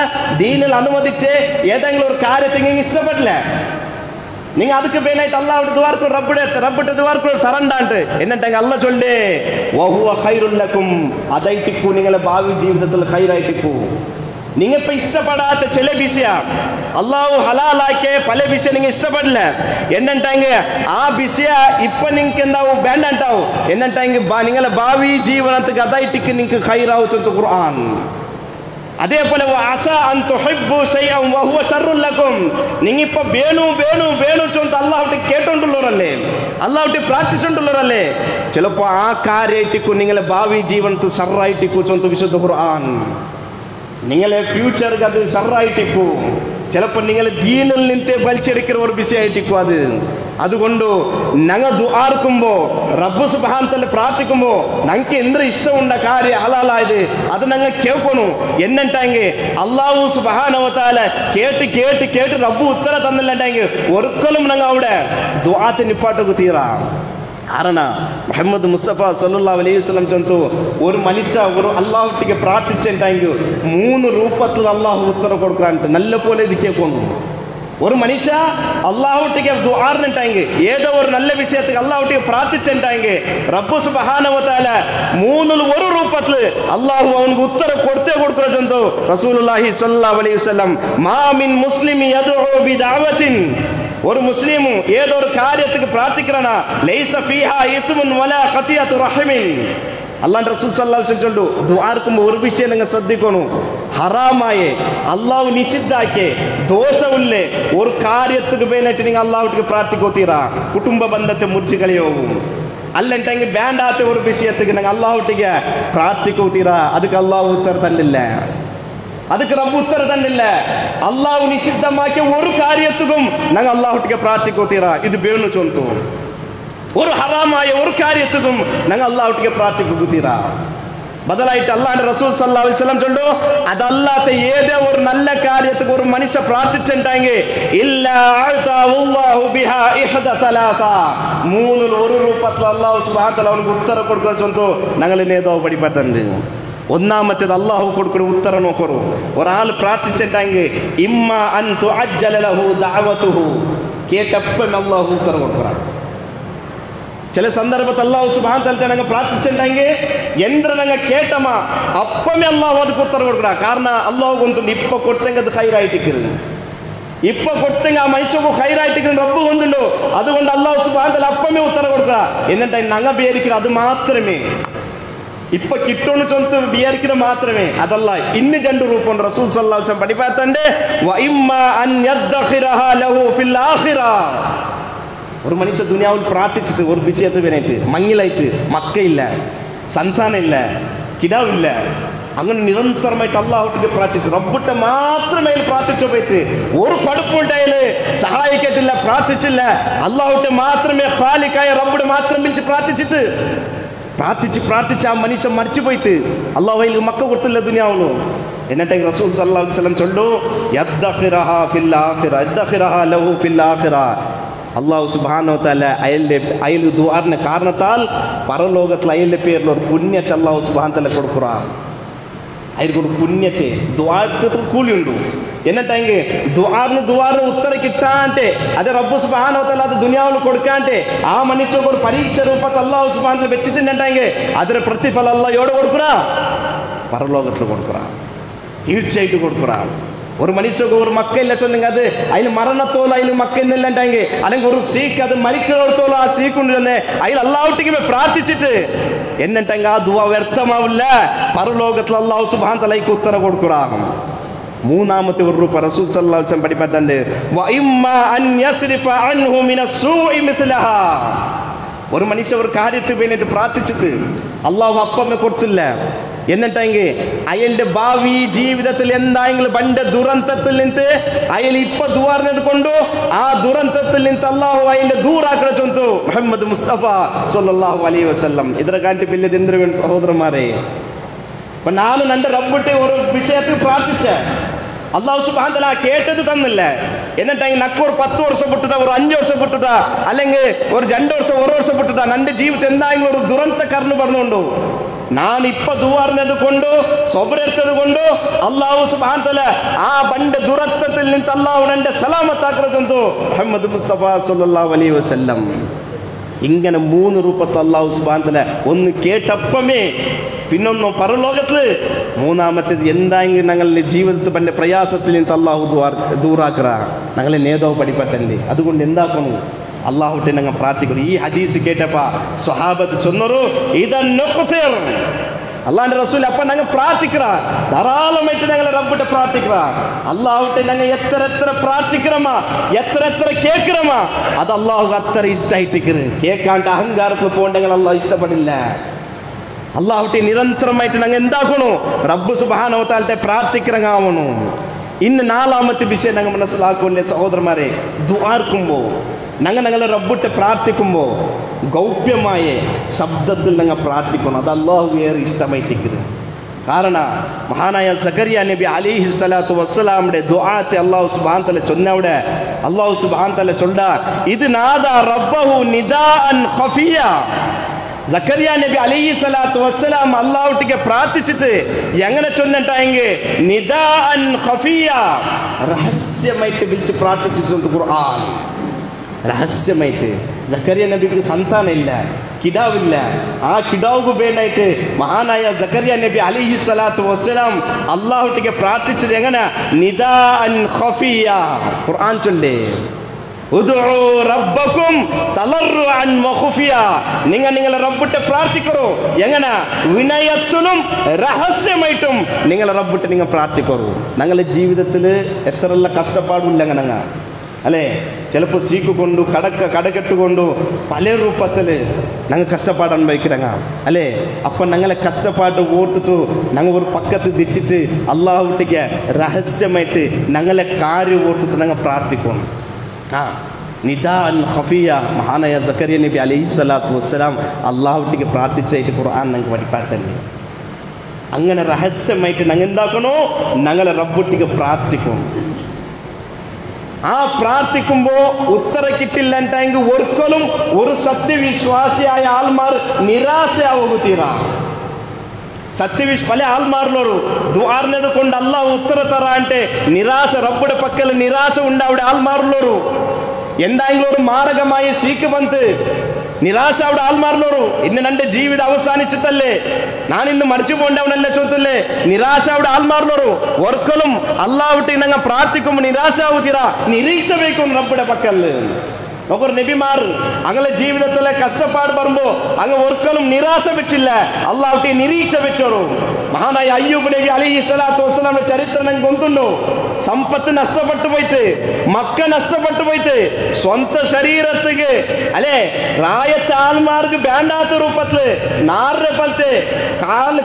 ദീനിൽ അനുവദിച്ച് ഏതെങ്കിലും ഒരു കാര്യത്തെ നിങ്ങൾക്ക് ഇഷ്ടപ്പെട്ടില്ല നിങ്ങൾ ಅದಕ್ಕೆ ಬೇನಾಯ್ತು ಅಲ್ಲಾಹ்வுடைய ದುಆರ್ಕು ರಬ್ಬಿட்ட ದುಆರ್ಕು ತರಂಡಾಂಟ್ എന്നിട്ടെങ്കിൽ അല്ലാഹ് ചൊല്ലേ വഹുവ ഖൈറുൽ ലക്കും അതൈറ്റിക്കു നിങ്ങളെ ഭാവി ജീവിതത്തിൽ ഖൈറായിട്ടിക്കു നിങ്ങൾ ഇപ്പം ഇഷ്ടപ്പെടാത്ത ചില വിഷയം അള്ളാഹു ഹലാലാക്കിയ പല വിഷയം നിങ്ങൾ ഇഷ്ടപ്പെടില്ല എന്നിട്ടെങ്കിൽ ആ വിഷയം ഇപ്പം നിങ്ങൾക്ക് എന്താവും വേണ്ടാണ്ടാവും എന്നിട്ടെങ്കിൽ നിങ്ങളെ ഭാവി ജീവിതത്തിൽ അതായിട്ടിക്ക് നിങ്ങൾക്ക് ഖൈറാവും ചൊല്ലുന്ന ഖുർആൻ അതേപോലെ നിങ്ങിപ്പോ വേണു ചൊന്ന് അള്ളാഹുട്ടി കേട്ടോണ്ടുള്ളവരല്ലേ അള്ളാഹുട്ടി പ്രാർത്ഥിച്ചോണ്ടുള്ളവരല്ലേ ചിലപ്പോ ആ കാര്യമായിട്ടിക്കു നിങ്ങളെ ഭാവി ജീവനത്തിൽ ഷർറായിട്ടിക്കു ചൊന്ന് വിശുദ്ധ ഖുർആൻ നിങ്ങളെ ഫ്യൂച്ചർക്ക് അത് ഷർറായിട്ടിക്കു ചിലപ്പോൾ നിങ്ങൾ ദീനിൽ നിന്നേ വലിച്ചെടുക്കുന്ന ഒരു വിഷയമായിട്ടിക്കു അതുകൊണ്ട് ഞങ്ങൾ ദുആർക്കുമ്പോൾ റബ്ബ് സുബ്ഹാനഹു വ തആല പ്രാർത്ഥിക്കുമ്പോൾ ഞങ്ങൾക്ക് എന്ത് ഇഷ്ടമുണ്ട കാര്യം ഹലാലായത് അത് ഞങ്ങൾ കേൾക്കണം എന്നിട്ടെങ്കിൽ അല്ലാഹു സുബ്ഹാനഹു വ തആല കേട്ട് റബ്ബ് ഉത്തരം തന്നില്ലെങ്കിൽ ഒരിക്കലും ഞങ്ങൾ അവിടെ ദുആത്ത് നിപ്പാട്ടൊക്കെ തീരാം കാരണം മുഹമ്മദ് മുസ്തഫ സല്ലല്ലാഹു അലൈഹി വസല്ലം ചൊന്തു ഒരു മനുഷ്യ ഒരു അല്ലാഹുട്ടിಗೆ പ്രാർത്ഥിച്ചെങ്കിൽ 3 രൂപത്തിൽ അല്ലാഹു ഉത്തരം കൊടുക്കാനുണ്ട് നല്ല പോലെ ഇത് കേൾക്കുന്നു ഒരു മനുഷ്യ അല്ലാഹുട്ടിಗೆ ദുആർന്നിട്ടെങ്കിൽ ഏതോ ഒരു നല്ല വിഷയത്തിൽ അല്ലാഹുട്ടിಗೆ പ്രാർത്ഥിച്ചെങ്കിൽ റബ്ബ് സുബ്ഹാനഹു വ തആല 3 ഒരു രൂപത്തിൽ അല്ലാഹു അവനക്ക് ഉത്തരം കൊടുക്കുന്ന ചൊന്തു റസൂലുള്ളാഹി സ്വല്ലല്ലാഹു അലൈഹി വസല്ലം മാ മിൻ മുസ്ലിമി യദ്ഉ ബിദഅവത്തിൻ ഒരു മുസ്ലിം ഏതോ ഒരു കാര്യത്തിന് പ്രാർത്ഥിക്കണ ലൈസ ഫീഹാ ഇത്മുൻ വലാ ഖതിയതു റഹ്മിൻ അല്ലാഹു റസൂൽ സല്ലല്ലാഹു അലൈഹി വസല്ലം ദുആർക്കുമ്പോൾ ഒരു വിഷയം നിങ്ങൾ ശ്രദ്ധിക്കണം ഹറാമായ അല്ലാഹു നിഷിദ്ധാക്കിയ ദോഷമുള്ള ഒരു കാര്യത്തിന് വേണ്ടിയിട്ട് നിങ്ങൾ അല്ലാഹുവിനെ പ്രാർത്ഥിക്കോത്തീരാ കുടുംബ ബന്ധത്തെ മുറിച്ച് കളയോവും അല്ലെണ്ടെങ്കിൽ വേണ്ടാത്ത ഒരു വിഷയത്തിന് നിങ്ങൾ അല്ലാഹുവിനെ പ്രാർത്ഥിക്കോത്തീരാ ಅದಕ್ಕೆ അല്ലാഹു ഉത്തരം തന്നില്ല ಅದಕ್ಕೆ ರಬ್ಬು ಉತ್ತರ ತಂದಿಲ್ಲ ಅಲ್ಲಾಹು ನಿಷಿದ್ಧಮಾಕಿಯ ഒരു കാര്യത്തിനും ഞങ്ങൾ അല്ലാഹുവിനെ പ്രാർത്ഥിക്കോത്തീരാ ഇത് ಬೇಣು ചൊന്തു ഒരു ഹറാമായ ഒരു കാര്യത്തിനും ഞങ്ങൾ അല്ലാഹുവിനെ പ്രാർത്ഥിക്കോത്തീരാ ബദലായിട്ട് അല്ലാഹുവിന്റെ റസൂൽ സല്ലല്ലാഹു അലൈഹി വസല്ലം ചൊല്ലു അതല്ലാത്ത ഏതോ ഒരു നല്ല കാര്യത്തിന് ഒരു മനുഷ്യ പ്രാർത്ഥിച്ചിട്ടുണ്ടെങ്കിൽ ഇല്ലാ അഅതാഹു ബിഹാ ഇഹ്ദ തലാത 3 ഒരു രൂപത്തിൽ അല്ലാഹു സുബ്ഹാനഹു വ തആല അവനക്ക് ഉത്തരം കൊടുക്കുന്ന ചൊന്തു ഞങ്ങൾ ഏതോ പഠിപ്പാട്ടുണ്ട് ഒന്നാമത്തേത് അല്ലാഹു കൊടുക്കുന്ന ഉത്തരം നോക്കൂ ഒരാൾ പ്രാർത്ഥിച്ചിട്ടുണ്ടെങ്കിൽ ഇമ്മ അൻ തുഅജ്ജല ലഹു ദഅവതുഹു കേട്ടപ്പം അല്ലാഹു ഉത്തരം കൊടുക്കണം ചില സന്ദർഭത്തിൽ അല്ലാഹു സുബ്ഹാനഹു വ തആല ഞങ്ങൾ പ്രാർത്ഥിച്ചിട്ടുണ്ടെങ്കിൽ എന്ത് ഞങ്ങൾ കേട്ടമാ അപ്പമേ അല്ലാഹു ಅದಕ್ಕೆ ഉത്തരം കൊടുക്കണം കാരണം അല്ലാഹു കൊണ്ട് ഇപ്പൊ കൊടുത്തെങ്കിൽ അത് ഖൈറായിട്ടിരിക്കുന്നു ഇപ്പൊ കൊടുത്തെങ്കിൽ ആ മനുഷ്യക്ക് ഖൈറായിട്ടിരിക്കുന്നു റബ്ബ് കൊണ്ടുണ്ടോ അതുകൊണ്ട് അല്ലാഹു സുബ്ഹാനഹു വ തആല അപ്പമേ ഉത്തരം കൊടുക്കുക എന്നിട്ട് ഞങ്ങൾ വിചാരിക്കുന്നത് അത് മാത്രമേ ഇപ്പൊ കിട്ടോന്ന് ചൊന്ത് വിചാരിക്കുന്നത് മാത്രമേ അതല്ല ഇന്ന് 2 രൂപം റസൂൽ സല്ലല്ലാഹു അലൈഹി വസല്ലം പഠിപ്പാത്തണ്ട് വഇമ്മ അൻ യദ്ഖിറഹാ ലഹു ഫിൽ ആഖിറ ഒരു മനുഷ്യ ദുനിയാവിൽ പ്രാർത്ഥിച്ചിട്ട് ഒരു വിഷയത്തിന് വേണ്ടിയിട്ട് മങ്ങിലായിട്ട് മക്കയില്ല സന്താനമില്ല കിടാവില്ല അങ്ങനെ നിരന്തരമായിട്ട് അല്ലാഹുവിനെ പ്രാർത്ഥിച്ചു റബ്ബിട്ട് മാത്രമേ പ്രാർത്ഥിച്ചു പോയിട്ട് ഒരു പഠിപ്പുണ്ടായാല് സഹായിക്കത്തില്ല പ്രാർത്ഥിച്ചില്ല അല്ലാഹുവിനെ മാത്രമേ ഖാലിഖായ റബ്ബിനെ മാത്രം വിളിച്ച് പ്രാർത്ഥിച്ച് ആ മനുഷ്യൻ മരിച്ചു പോയിട്ട് അല്ലാഹു അതിൽ മക്ക കൊടുത്തില്ല ദുനിയാവുന്നു എന്നിട്ട് റസൂൽ സല്ലല്ലാഹു അലൈഹി വസല്ലം ചൊല്ലു യദ്ഖിറഹാ ഫിൽ ആഖിറ യദ്ഖിറഹാ ലഹു ഫിൽ ആഖിറ അല്ലാഹു സുബ്ഹാനഹു വ തആല അയൽ ദുആറിന്റെ കാരണത്താൽ പരലോകത്തിൽ അയലിന്റെ പേരിൽ ഒരു പുണ്യത്തെ അല്ലാഹു സുബ്ഹാനഹു വ തആല കൊടുക്കുക അതിൽ പുണ്യത്തെ ദുആക്ക് കൂലിയുണ്ട് എന്നിട്ടെങ്കിൽ ദുആറിന് ഉത്തരം കിട്ടാണ്ട് അത് റബ്ബ് സുബ്ഹാനഹു വ തആല അത് ദുനിയാവിൽ കൊടുക്കാണ്ട് ആ മനുഷ്യർക്ക് ഒരു പരീക്ഷ രൂപത്തിൽ അല്ലാഹു സുബ്ഹാനഹു വ തആല വെച്ചിട്ടുണ്ടെങ്കിൽ അതിന്റെ പ്രതിഫലം അല്ലാഹു എവിടെ കൊടുക്കുക പരലോകത്തിൽ കൊടുക്കുക തീർച്ചയായിട്ടും കൊടുക്കുക ஒரு மனுஷனுக்கு ஒரு மக்கள் இல்லை சொன்னீங்க, அது அதில் மரணத்தோல் அதில் மக்கள் இல்லைன்றாங்க. அல்லங்க ஒரு சீக்கு அது மறிக்கிறோத்தோல் ஆ சீக்குன்னு சொன்னேன். அதில் அல்லாஹ்வுட்டுக்குமே பிரார்த்திச்சுட்டு என்னட்டாங்க, ஆ துவா வியர்த்தமாவில்ல, பரலோகத்தில் அல்லாஹ் சுப்ஹானஹு வ தஆலாக்கு உத்தரவு கொடுக்குறாங்க. மூணாமത്തെ ஒரு ரூபா ரசூல் ஸல்லல்லாஹு அலைஹி வஸல்லம் படிப்பாத்தாண்டு வ இம்மா அன் யஸ்ரிஃப அன்ஹு மினஸ் ஸூஇ மிஸ்லஹா. ஒரு மனுஷன் ஒரு காரியத்தை வேண்டிட்டு பிரார்த்திச்சுட்டு അള്ളാഹു അപ്പമ്മ കൊടുത്തില്ല എന്നിട്ടെങ്കിൽ അയാളുടെ ഭാവി ജീവിതത്തിൽ എന്തെങ്കിലും പണ്ട് ദുരന്തത്തിൽ നിന്ന് അയാൾ ഇപ്പൊ ദുവാർന്നത് കൊണ്ടു ആ ദുരന്തത്തിൽ നിന്ന് അള്ളാഹു അയാളുടെ ദൂരാക്കണ ചൊന്തു മുഹമ്മദ് മുസ്തഫ സല്ലല്ലാഹു അലൈഹി വസല്ലം. ഇതിനെ കാട്ടി വലിയ എന്തിനു സഹോദരന്മാരെ, അപ്പൊ ನಾನು ನನ್ನ ರಬ್ಬಿಟ್ಟು ഒരു വിഷയത്തിൽ പ്രാർത്ഥിച്ച അള്ളാഹു സുബ്ഹാനഹു വ തആല കേട്ടത് തന്നില്ല. എന്നിട്ടെങ്കിൽ നക്ക് ഒരു 10 വർഷം വിട്ടിട്ടാ, ഒരു 5 വർഷം വിട്ടിട്ടാ, അല്ലെങ്കിൽ ഒരു 2 വർഷം 1 വർഷം വിട്ടിട്ടാ എൻ്റെ ജീവിതത്തിൽ എന്തെങ്കിലും ഒരു ദുരന്ത കർണ പറഞ്ഞുകൊണ്ടു ನಾನು ಇಪ್ಪ ದುವಾರ್ನದು ಕೊಂಡು ಸೊಬರೆತ್ತದು ಕೊಂಡು ಅಲ್ಲಾಹು ಸುಬ್ಹಾನಹು ವ ತಆಲ ಆ ಬಂಡ ದುರತ್ತത്തിൽ നിന്ന് അല്ലാഹു എൻ്റെ സലാമത്ത് ആക്കറതുಂತು മുഹമ്മദ് മുസ്തഫ സല്ലല്ലാഹു അലൈഹി വസല്ലം. ഇങ്ങനെ 3 രൂപത്തിൽ അല്ലാഹു സുബ്ഹാനഹു വ തആല ഒന്ന് കേട്ടപ്പമേ പിന്നൊന്ന് പരലോകത്തിൽ മൂന്നാമത്തേത് എന്തായെങ്കിലും ഞങ്ങളുടെ ജീവിതത്തിൽ പണ്ട് പ്രയാസത്തിൽ നിന്ന് അല്ലാഹു ദൂറാക്കറ ഞങ്ങളെ നേതാവ് പഠിപ്പത്തല്ലേ. അതുകൊണ്ട് എന്താക്കണം, അള്ളാഹുട്ടെ ഞങ്ങൾ പ്രാർത്ഥിക്കണം. ഈ ഹദീസ് കേട്ടപ്പോൾ സ്വഹാബത്ത് ചൊന്നൊരു ഇതന്നെ അള്ളാഹിന്റെ റസൂൽ അപ്പം ഞങ്ങൾ പ്രാർത്ഥിക്കറ ധാരാളമായിട്ട് ഞങ്ങൾ റബ്ബിട്ട് പ്രാർത്ഥിക്കറ. അള്ളാഹുട്ടെ ഞങ്ങൾ എത്ര എത്ര പ്രാർത്ഥിക്കറമാ, എത്ര എത്ര കേൾക്കറമാ, അത് അള്ളാഹു അത്ര ഇഷ്ടമായിട്ടിക്കറ്. കേൾക്കാണ്ട് അഹങ്കാരത്തിൽ പോകണ്ടെങ്കിൽ അള്ളാഹു ഇഷ്ടപ്പെടില്ല. അള്ളാഹുട്ടെ നിരന്തരമായിട്ട് ഞങ്ങൾ എന്താക്കണു, റബ്ബ് സുബ്ഹാനഹു വ തആലയെ പ്രാർത്ഥിക്കറങ്ങാവണു. ഇന്ന് 4ാമത്തെ വിഷയം ഞങ്ങൾ മനസ്സിലാക്കൂല്ലേ സഹോദരന്മാരെ, ദുആർക്കുമ്പോൾ ഞങ്ങളെ റബ്ബിട്ട് പ്രാർത്ഥിക്കുമ്പോൾ ഗൗപ്യമായ ശബ്ദത്തിൽ ഞങ്ങൾ പ്രാർത്ഥിക്കണം. അത് അള്ളാഹു ഏറെ ഇഷ്ടമായിട്ടിരിക്കുന്നത്. കാരണം മഹാനായ സക്കറിയ നബി അലൈഹി സ്വലാത്തു വസ്സലാമിന്റെ ദുആത്തെ അല്ലാഹു സുബ്ഹാനഹു വ തആല ചൊന്നവിടെ അല്ലാഹു സുബ്ഹാനഹു വ തആല ചൊല്ല ഇത് നാദാ റബ്ബഹു നിദാഅൻ ഖഫിയ. സക്കറിയ നബി അലൈഹി സ്വലാത്തു വസ്സലാം അല്ലാഹുട്ടിക്ക് പ്രാർത്ഥിച്ചിട്ട് എങ്ങനെ ചൊന്നിട്ടായെങ്കിൽ നിദാഅൻ ഖഫിയ, രഹസ്യമായിട്ട് വിളിച്ച് പ്രാർത്ഥിച്ചിട്ടുണ്ട് ഖുർആൻ. രഹസ്യമായിട്ട് സക്കറിയ നബിക്ക് സന്താനമില്ല, കിടാവില്ല. ആ കിടാവുക്ക് വേണ്ടായിട്ട് മഹാനായ സക്കറിയ നബി അലൈഹി സ്വലാത്തു വസ്സലാം അല്ലാഹുട്ടിക്ക് പ്രാർത്ഥിച്ചത് എങ്ങനെ, നിദാഅൻ ഖഫിയ. ഖുർആൻ ചൊല്ലേ ഉദ്ഉ റബ്ബക്കും തളർറുഅൻ വഖുഫിയ. നിങ്ങളെ റബ്ബിട്ട് പ്രാർത്ഥിക്കറോ എങ്ങനെ, വിനയത്തിലും രഹസ്യമായിട്ടും നിങ്ങളെ റബ്ബിട്ട് നിങ്ങൾ പ്രാർത്ഥിക്കറോ. ഞങ്ങളുടെ ജീവിതത്തിൽ എത്രയുള്ള കഷ്ടപ്പാടില്ല അങ്ങനെ അല്ലേ. ചിലപ്പോൾ സീക്ക് കൊണ്ടു കടക്കെട്ടുകൊണ്ടു പല രൂപത്തിൽ ഞങ്ങൾ കഷ്ടപ്പാട് അനുഭവിக்கிறங்க അല്ലേ. അപ്പം ഞങ്ങളെ കഷ്ടപ്പാട് ഓർത്തിട്ട് ഞങ്ങൾ ഒരു പക്കത്ത് തിരിച്ചിട്ട് അള്ളാഹുട്ടിക്ക് രഹസ്യമായിട്ട് ഞങ്ങളെ കാര്യം ഓർത്തിട്ട് ഞങ്ങൾ പ്രാർത്ഥിക്കണം. നിദാഅൻ ഖഫിയ. മഹാനായ സക്കറിയ നബി അലൈഹി സ്വലാത്തു വസ്സലാം അള്ളാഹുട്ടിക്ക് പ്രാർത്ഥിച്ചായിട്ട് ഖുർആൻ ഞങ്ങൾക്ക് പഠിപ്പാത്തല്ലേ. അങ്ങനെ രഹസ്യമായിട്ട് ഞങ്ങൾ എന്താക്കണോ, ഞങ്ങളെ റബ്ബുട്ടിക്ക് പ്രാർത്ഥിക്കണം. ആ പ്രാർത്ഥിക്കുമ്പോൾ ഉത്തരം കിട്ടില്ല എങ്കിൽ ഒരിക്കലും ഒരു സത്യവിശ്വാസിയായ ആൾമാർ നിരാശയാവുക. പല ആൾമാരിലോರು ദ്വാർന്നത് കൊണ്ട് അല്ലാഹു ഉത്തര തറ అంటే നിരാശ റബ്ബുടെ പക്കൽ നിരാശ ഉണ്ട്. അവിടെ ആൾമാരിലോರು എന്തായെങ്കിലും ഒരു മാരകമായ സീക്ക് വന്ന് നിരാശ അവിടെ ആൾമാരിലോರು ഇന്ന് എൻ്റെ ജീവിതം അവസാനിച്ചിട്ടല്ലേ, ഞാനിന്ന് മരിച്ചു പോകേണ്ടവനല്ലേ ചൊല്ലല്ലേ. നിരാശ അവിടെ ആൾമാരിലോರು ഒരിക്കലും അല്ലാഹുട്ടി ഞങ്ങൾ പ്രാർത്ഥിക്കുമ്പോൾ നിരാശ ആവുക, നിരീക്ഷ റബ്ബുടെ പക്കൽ. നമുക്കൊരു നബിമാർ അങ്ങനെ ജീവിതത്തിലെ കഷ്ടപ്പാട് വരുമ്പോൾ അങ്ങ് ഒരിക്കലും നിരാശ വെച്ചില്ല, അള്ളാഹുട്ടി നിരീക്ഷ വെച്ചോളൂ. മഹാനായ അയ്യൂബ് നബി അലൈഹി സ്വലാത്തു വസ്സലാമിന്റെ ചരിത്രം ഞങ്ങൾക്ക് കൊണ്ടുണ്ടോ. സമ്പത്ത് നഷ്ടപ്പെട്ടു പോയിട്ട്, മക്ക നഷ്ടപ്പെട്ടു പോയിട്ട്, സ്വന്തം ശരീരത്തിക്ക് അല്ലെ റായത്തെ ആൾമാർക്ക് വേണ്ടാത്ത രൂപത്തില് നാറിനെ പോലത്തെ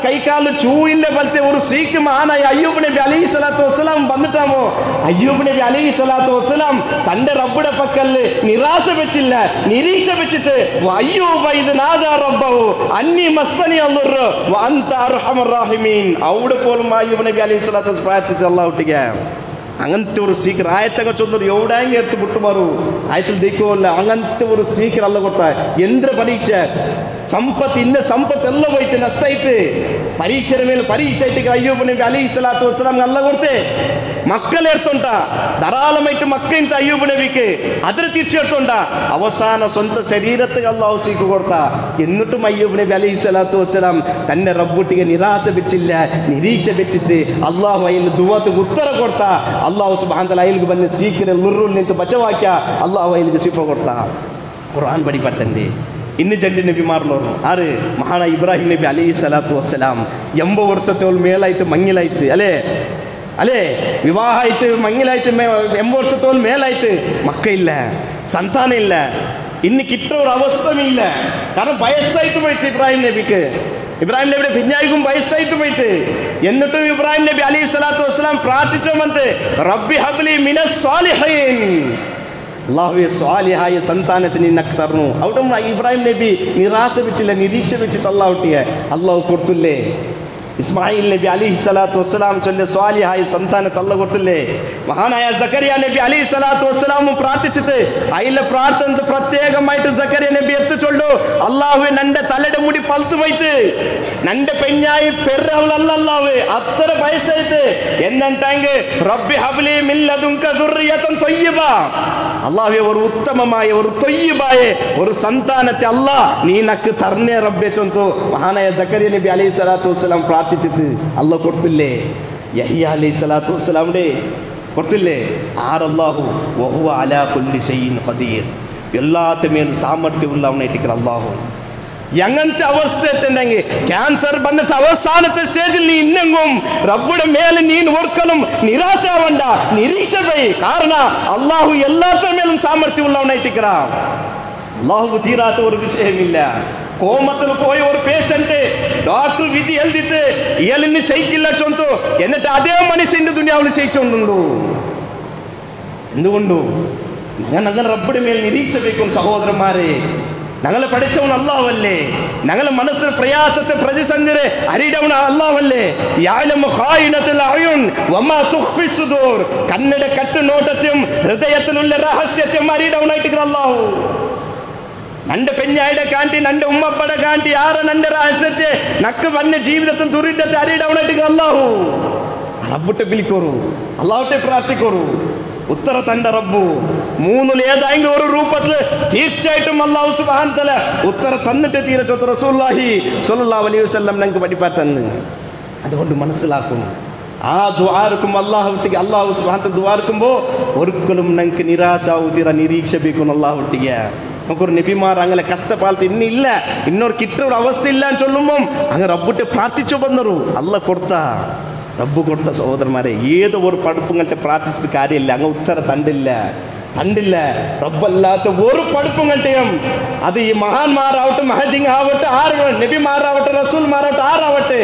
കൈക്കാലിൽ ചൂയിന്റെ പോലത്തെ ഒരു സീക്ക് മഹാനായ അയ്യൂബ് നബി അലൈഹി സ്വലാത്തു വസ്സലാം വന്നിട്ടാമോ. അയ്യൂബ് നബി അലൈഹി സ്വലാത്തു വസ്സലാം തന്റെ റബ്ബുടെ പക്കല് നിരാശ വെച്ചില്ല, നിരീക്ഷ വെച്ചിട്ട് അയ്യൂബ ഇത് നാദാ റബ്ബഹു അന്നി മസ്സനി അദ്ദുർ വ അൻത അർഹമർ റഹീമീൻ. അവിടെ പോലും അയ്യൂബ് നബി അലൈഹി സ്വലാത്തു വസ്സലാം പ്രാർത്ഥിച്ച അല്ലാഹുട്ടിക്ക് അങ്ങനത്തെ ഒരു സീക്രട്ട് ആയത്തങ്ങ ചൊന്നൊരു എവിടെയെങ്കിലും എടുത്ത് വിട്ടുമാറു ആയത്തിൽ ദൈക്കമല്ല. അങ്ങനത്തെ ഒരു സീക്രട്ട് അല്ല കൊട്ട. എന്ത് പരീക്ഷ സമ്പത്ത് ഇന്ന സമ്പത്ത് എല്ലാം പോയിട്ട് നഷ്ടമായിട്ട് പരീക്ഷയുടെ മേൽ പരീക്ഷ ആയിട്ട് അയ്യൂബ് നബി അലൈഹി സ്വലാത്തു വസ്സലാം അല്ല കൊടുത്തേ. മക്കളെടുത്തുണ്ട ധാരാളമായിട്ട് മക്കളിಂದ അയ്യൂബ് നബിക്ക് അതിന് തിരിച്ചെടുത്തുണ്ട അവസാന സ്വന്തം ശരീരത്തിന് അല്ലാഹു സീക്ക് കൊടുത്ത എന്നിട്ടും അയ്യൂബ് നബി അലൈഹി സ്വലാത്തു വസ്സലാം തന്റെ റബ്ബുട്ടിಗೆ നിരാശ വെച്ചില്ല നിരീക്ഷ വെച്ചിട്ട് അല്ലാഹു അയിൽ ദുആക്ക് ഉത്തര കൊടുത്ത അല്ലാഹു സുബ്ഹാനഹു വ തആല അയിൽക്ക് ಬಂದ സീക്കിനെ ലുറുൽ ನಿಂತು ಬಚಾವಾಕ್ಯ അല്ലാഹു അയിൽക്ക് സിഫ കൊടുത്ത ഖുർആൻ പഠിപ്പത്തന്റെ ഇന്ന് ജന്റെ നബിമാർലോರು ആര് മഹാന ഇബ്രാഹിം നബി അലൈഹി സ്വലാത്തു വസ്സലാം 80 വർഷത്തോളം മേലായിട്ട് മങ്ങിലായിട്ട് അല്ലേ വിവാഹമായിട്ട് മങ്ങിലായിട്ട് 80 വർഷത്തോളം മേലായിട്ട് മക്കയില്ല സന്താനമില്ല ഇന്ന് കിട്ട ഒരു അവസ്ഥയില്ല കാരണം വയസ്സായിട്ട് പോയിട്ട് ഇബ്രാഹിം നബിയുടെ പിന്നായിക്കും വയസ്സായിട്ട് പോയിട്ട് എന്നിട്ടും ഇബ്രാഹിം നബി അലൈഹി സ്വലാത്തു വസ്സലാം പ്രാർത്ഥിച്ചോമന്ത് റബ്ബി ഹബ്ലി മിനസ് സ്വാലിഹീൻ അല്ലാഹുവേ സ്വാലിഹായ സന്താനത്തിന് നിനക്ക് തരുന്നു അവിടെ ഇബ്രാഹിം നബി നിരാശ വെച്ചില്ല നിരീക്ഷ വെച്ചിട്ട് അല്ലാഹു കൊടുത്തില്ലേ ഇസ്മായിൽ നബി അലൈഹി സ്വലാത്തു വസ്സലാം ചൊല്ലിയ സ്വാലിഹായ സന്താനത്തെ അല്ലാഹു കൊടുത്തില്ലേ മഹാനായ സക്കറിയ നബി അലൈഹി സ്വലാത്തു വസ്സലാമും പ്രാർത്ഥിച്ചിട്ട് അതിലെ പ്രാർത്ഥന പ്രത്യേകമായിട്ട് സക്കറിയ നബി എത്തിച്ചൊല്ലു അല്ലാഹുവേ നന്റെ തലയുടെ മുടി പളുത്തു പോയിട്ട് നന്റെ പെഞ്ഞായി പെരവളല്ലാഹുവേ അത്ര വയസ്സായിട്ട് എന്നಂತಾಂಗೆ റബ്ബി ഹബ്ലി മിൻ ലദുൻക ദുർരിയതൻ ത്വയ്യിബ അല്ലാഹുവേ ഒരു ഉത്തമമായ ഒരു ത്വയ്യിബായ ഒരു സന്താനത്തെ അല്ലാഹ് നീനക്ക് തർനെ റബ്ബേ ചൊന്തു മഹാനായ സക്കറിയ നബി അലൈഹി സ്വലാത്തു വസ്സലാം പ്രാർത്ഥിച്ചിട്ട് അല്ലാഹു കൊടുത്തില്ലേ യഹ്യ അലൈഹി സ്വലാത്തു വസ്സലാമിന്റെ കൊടുത്തില്ലേ ആറല്ലാഹു വഹുവ അലാ കുല്ലി ഷൈഇൻ ഖദീർ എല്ലാത്തിനും സാമർത്ഥ്യമുള്ളവനായിട്ടിരിക്കുന്ന അല്ലാഹു എങ്ങനത്തെ അവസ്ഥ എത്തുണ്ടെങ്കിൽ ക്യാൻസർ വന്നിട്ട് അവസാനത്തെ സ്റ്റേജിൽ നീ ഇന്നെങ്കും റബ്ബുടെ മേലെ നീ ഓർക്കലും നിരാശ ആവണ്ട നിരീക്ഷ പോയി കാരണം അള്ളാഹു എല്ലാത്തിനും മേലും സാമർത്ഥ്യമുള്ളവനായിട്ടിരിക്കുന്ന അള്ളാഹു തീരാത്ത ഒരു വിഷയമില്ല കോമത്തിൽ പോയ ഒരു പേഷ്യന്റ് ഡോക്ടർ വിധി എഴുതിട്ട് ഇയാളിന് ചെയ്യില്ല ചൊന്തു എന്നിട്ട് അതേ മനുഷ്യന്റെ ദുനിയാവിൽ ചെയ്യിച്ചുകൊണ്ടുണ്ടു എന്തുകൊണ്ടു ഞങ്ങൾ റബ്ബുടെ മേൽ നിരീക്ഷ വയ്ക്കും സഹോദരന്മാരെ ഞങ്ങളെ പഠിച്ചവൻ അല്ലാഹുവല്ലേ ഞങ്ങളെ മനസ്സിൽ പ്രയാസത്തെ പ്രതിസന്ധിയെ അറിയവൻ അല്ലാഹുവല്ലേ യഅലമു ഖായിനത്തുൽ അയുൻ വമാ തുഖ്ഫി സുദൂർ കണ്ണട കട്ട് നോട്ടത്തെയും ഹൃദയത്തിലുള്ള രഹസ്യത്തെയും അറിയവനായിട്ട് അല്ലാഹു നന്റെ പെഞ്ഞായുടെ കാണ്ടി നന്റെ ഉമ്മപ്പട കാണ്ടി ആറ് നന്റെ രഹസ്യത്തെ നക്ക് വന്ന ജീവിതത്തിൽ ദുരിതത്തെ അറിയവനായിട്ട് അല്ലാഹു റബ്ബുട്ടെ വിളിക്കോറു അല്ലാഹുട്ടെ പ്രാർത്ഥിക്കോറു ഉത്തര തന്റെ റബ്ബു മൂന്നിൽ ഏതെങ്കിലും ഒരു രൂപത്തിൽ തീർച്ചയായിട്ടും അല്ലാഹു സുബ്ഹാനഹു വ തആല ഉത്തര തന്നിട്ട് തീരച്ചോത്ത് റസൂലുള്ളാഹി സ്വല്ലല്ലാഹു അലൈഹി വസല്ലം ഞങ്ങൾക്ക് പഠിപ്പാത്തന്ന് അതുകൊണ്ട് മനസ്സിലാക്കുന്നു ആ ദുആർക്കും അല്ലാഹുവിട്ടിಗೆ അല്ലാഹു സുബ്ഹാനഹു വ തആല ദുആർക്കുമ്പോൾ ഒരിക്കലും ഞങ്ങൾക്ക് നിരാശാവുതിര നിരീക്ഷ ಬೇಕುನ അല്ലാഹുവിട്ടിಗೆ നമുക്കൊരു നബിമാർ അങ്ങനെ കഷ്ടപ്പാലത്ത് ഇന്നില്ല ഇന്നൊരു കിട്ടൊരു അവസ്ഥ ഇല്ല എന്ന് ചൊല്ലുമ്പോൾ അങ്ങ് റബ്ബുട്ടെ പ്രാർത്ഥിച്ചു വന്നറു അല്ലാഹ് റബ്ബ് കൊടുത്ത സഹോദരന്മാരെ ഏതോ ഒരു പഠിപ്പുങ്ങൾത്തെ പ്രാർത്ഥിച്ചിട്ട് കാര്യമില്ല അങ്ങ് ഉത്തര തണ്ടില്ല റബ്ബല്ലാത്ത ഒരു പഠിപ്പുങ്ങൾട്ടെയും അത് ഈ മഹാന്മാരാവട്ടെ മഹദിങ് ആവട്ടെ ആര് നബിമാരാവട്ടെ റസൂൽമാരാവട്ടെ ആരാവട്ടെ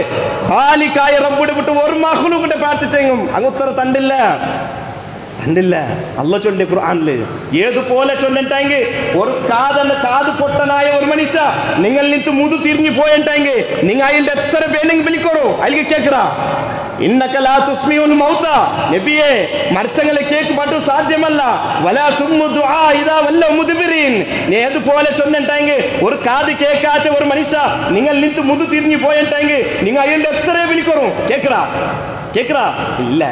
ഖാലിഖായ റബ്ബുടെ വിട്ട് ഒരു മഖ്ലൂഖിനെ പ്രാർത്ഥിച്ചെങ്കും അങ്ങ് ഉത്തര തണ്ടില്ല അല്ലാഹു ചൊല്ലിയ ഖുർആനിൽ ഏതുപോലെ ചൊല്ലിട്ടെങ്കിൽ ഒരു കാത് പൊട്ടനായ ഒരു മനുഷ്യ നിങ്ങൾ നിന്നിട്ട് മുതു തിരിഞ്ഞു പോയിട്ടെങ്കിൽ നിങ്ങൾ അതിൻ്റെ എത്ര പേരെങ്കിൽ വിളിക്കോളൂ അതിലേക്ക് കേൾക്കറാ ഇന്നക ലാ തുസ്മിഉൽ മൗത നബിയേ മരിച്ചങ്ങളെ കേൾക്കാൻ സാധ്യമല്ല വലാ സുമ്മു ദുആ ഇദാ വല്ല മുദ്ബിരീൻ നീ ഏതുപോലെ ചൊല്ലിട്ടെങ്കിൽ ഒരു കാത് കേൾക്കാത്ത ഒരു മനുഷ്യ നിങ്ങൾ നിന്നിട്ട് മുതു തിരിഞ്ഞു പോയിട്ടെങ്കിൽ നിങ്ങൾ അതിൻ്റെ എത്ര വിളിക്കോളൂ കേൾക്കറാ ഇല്ല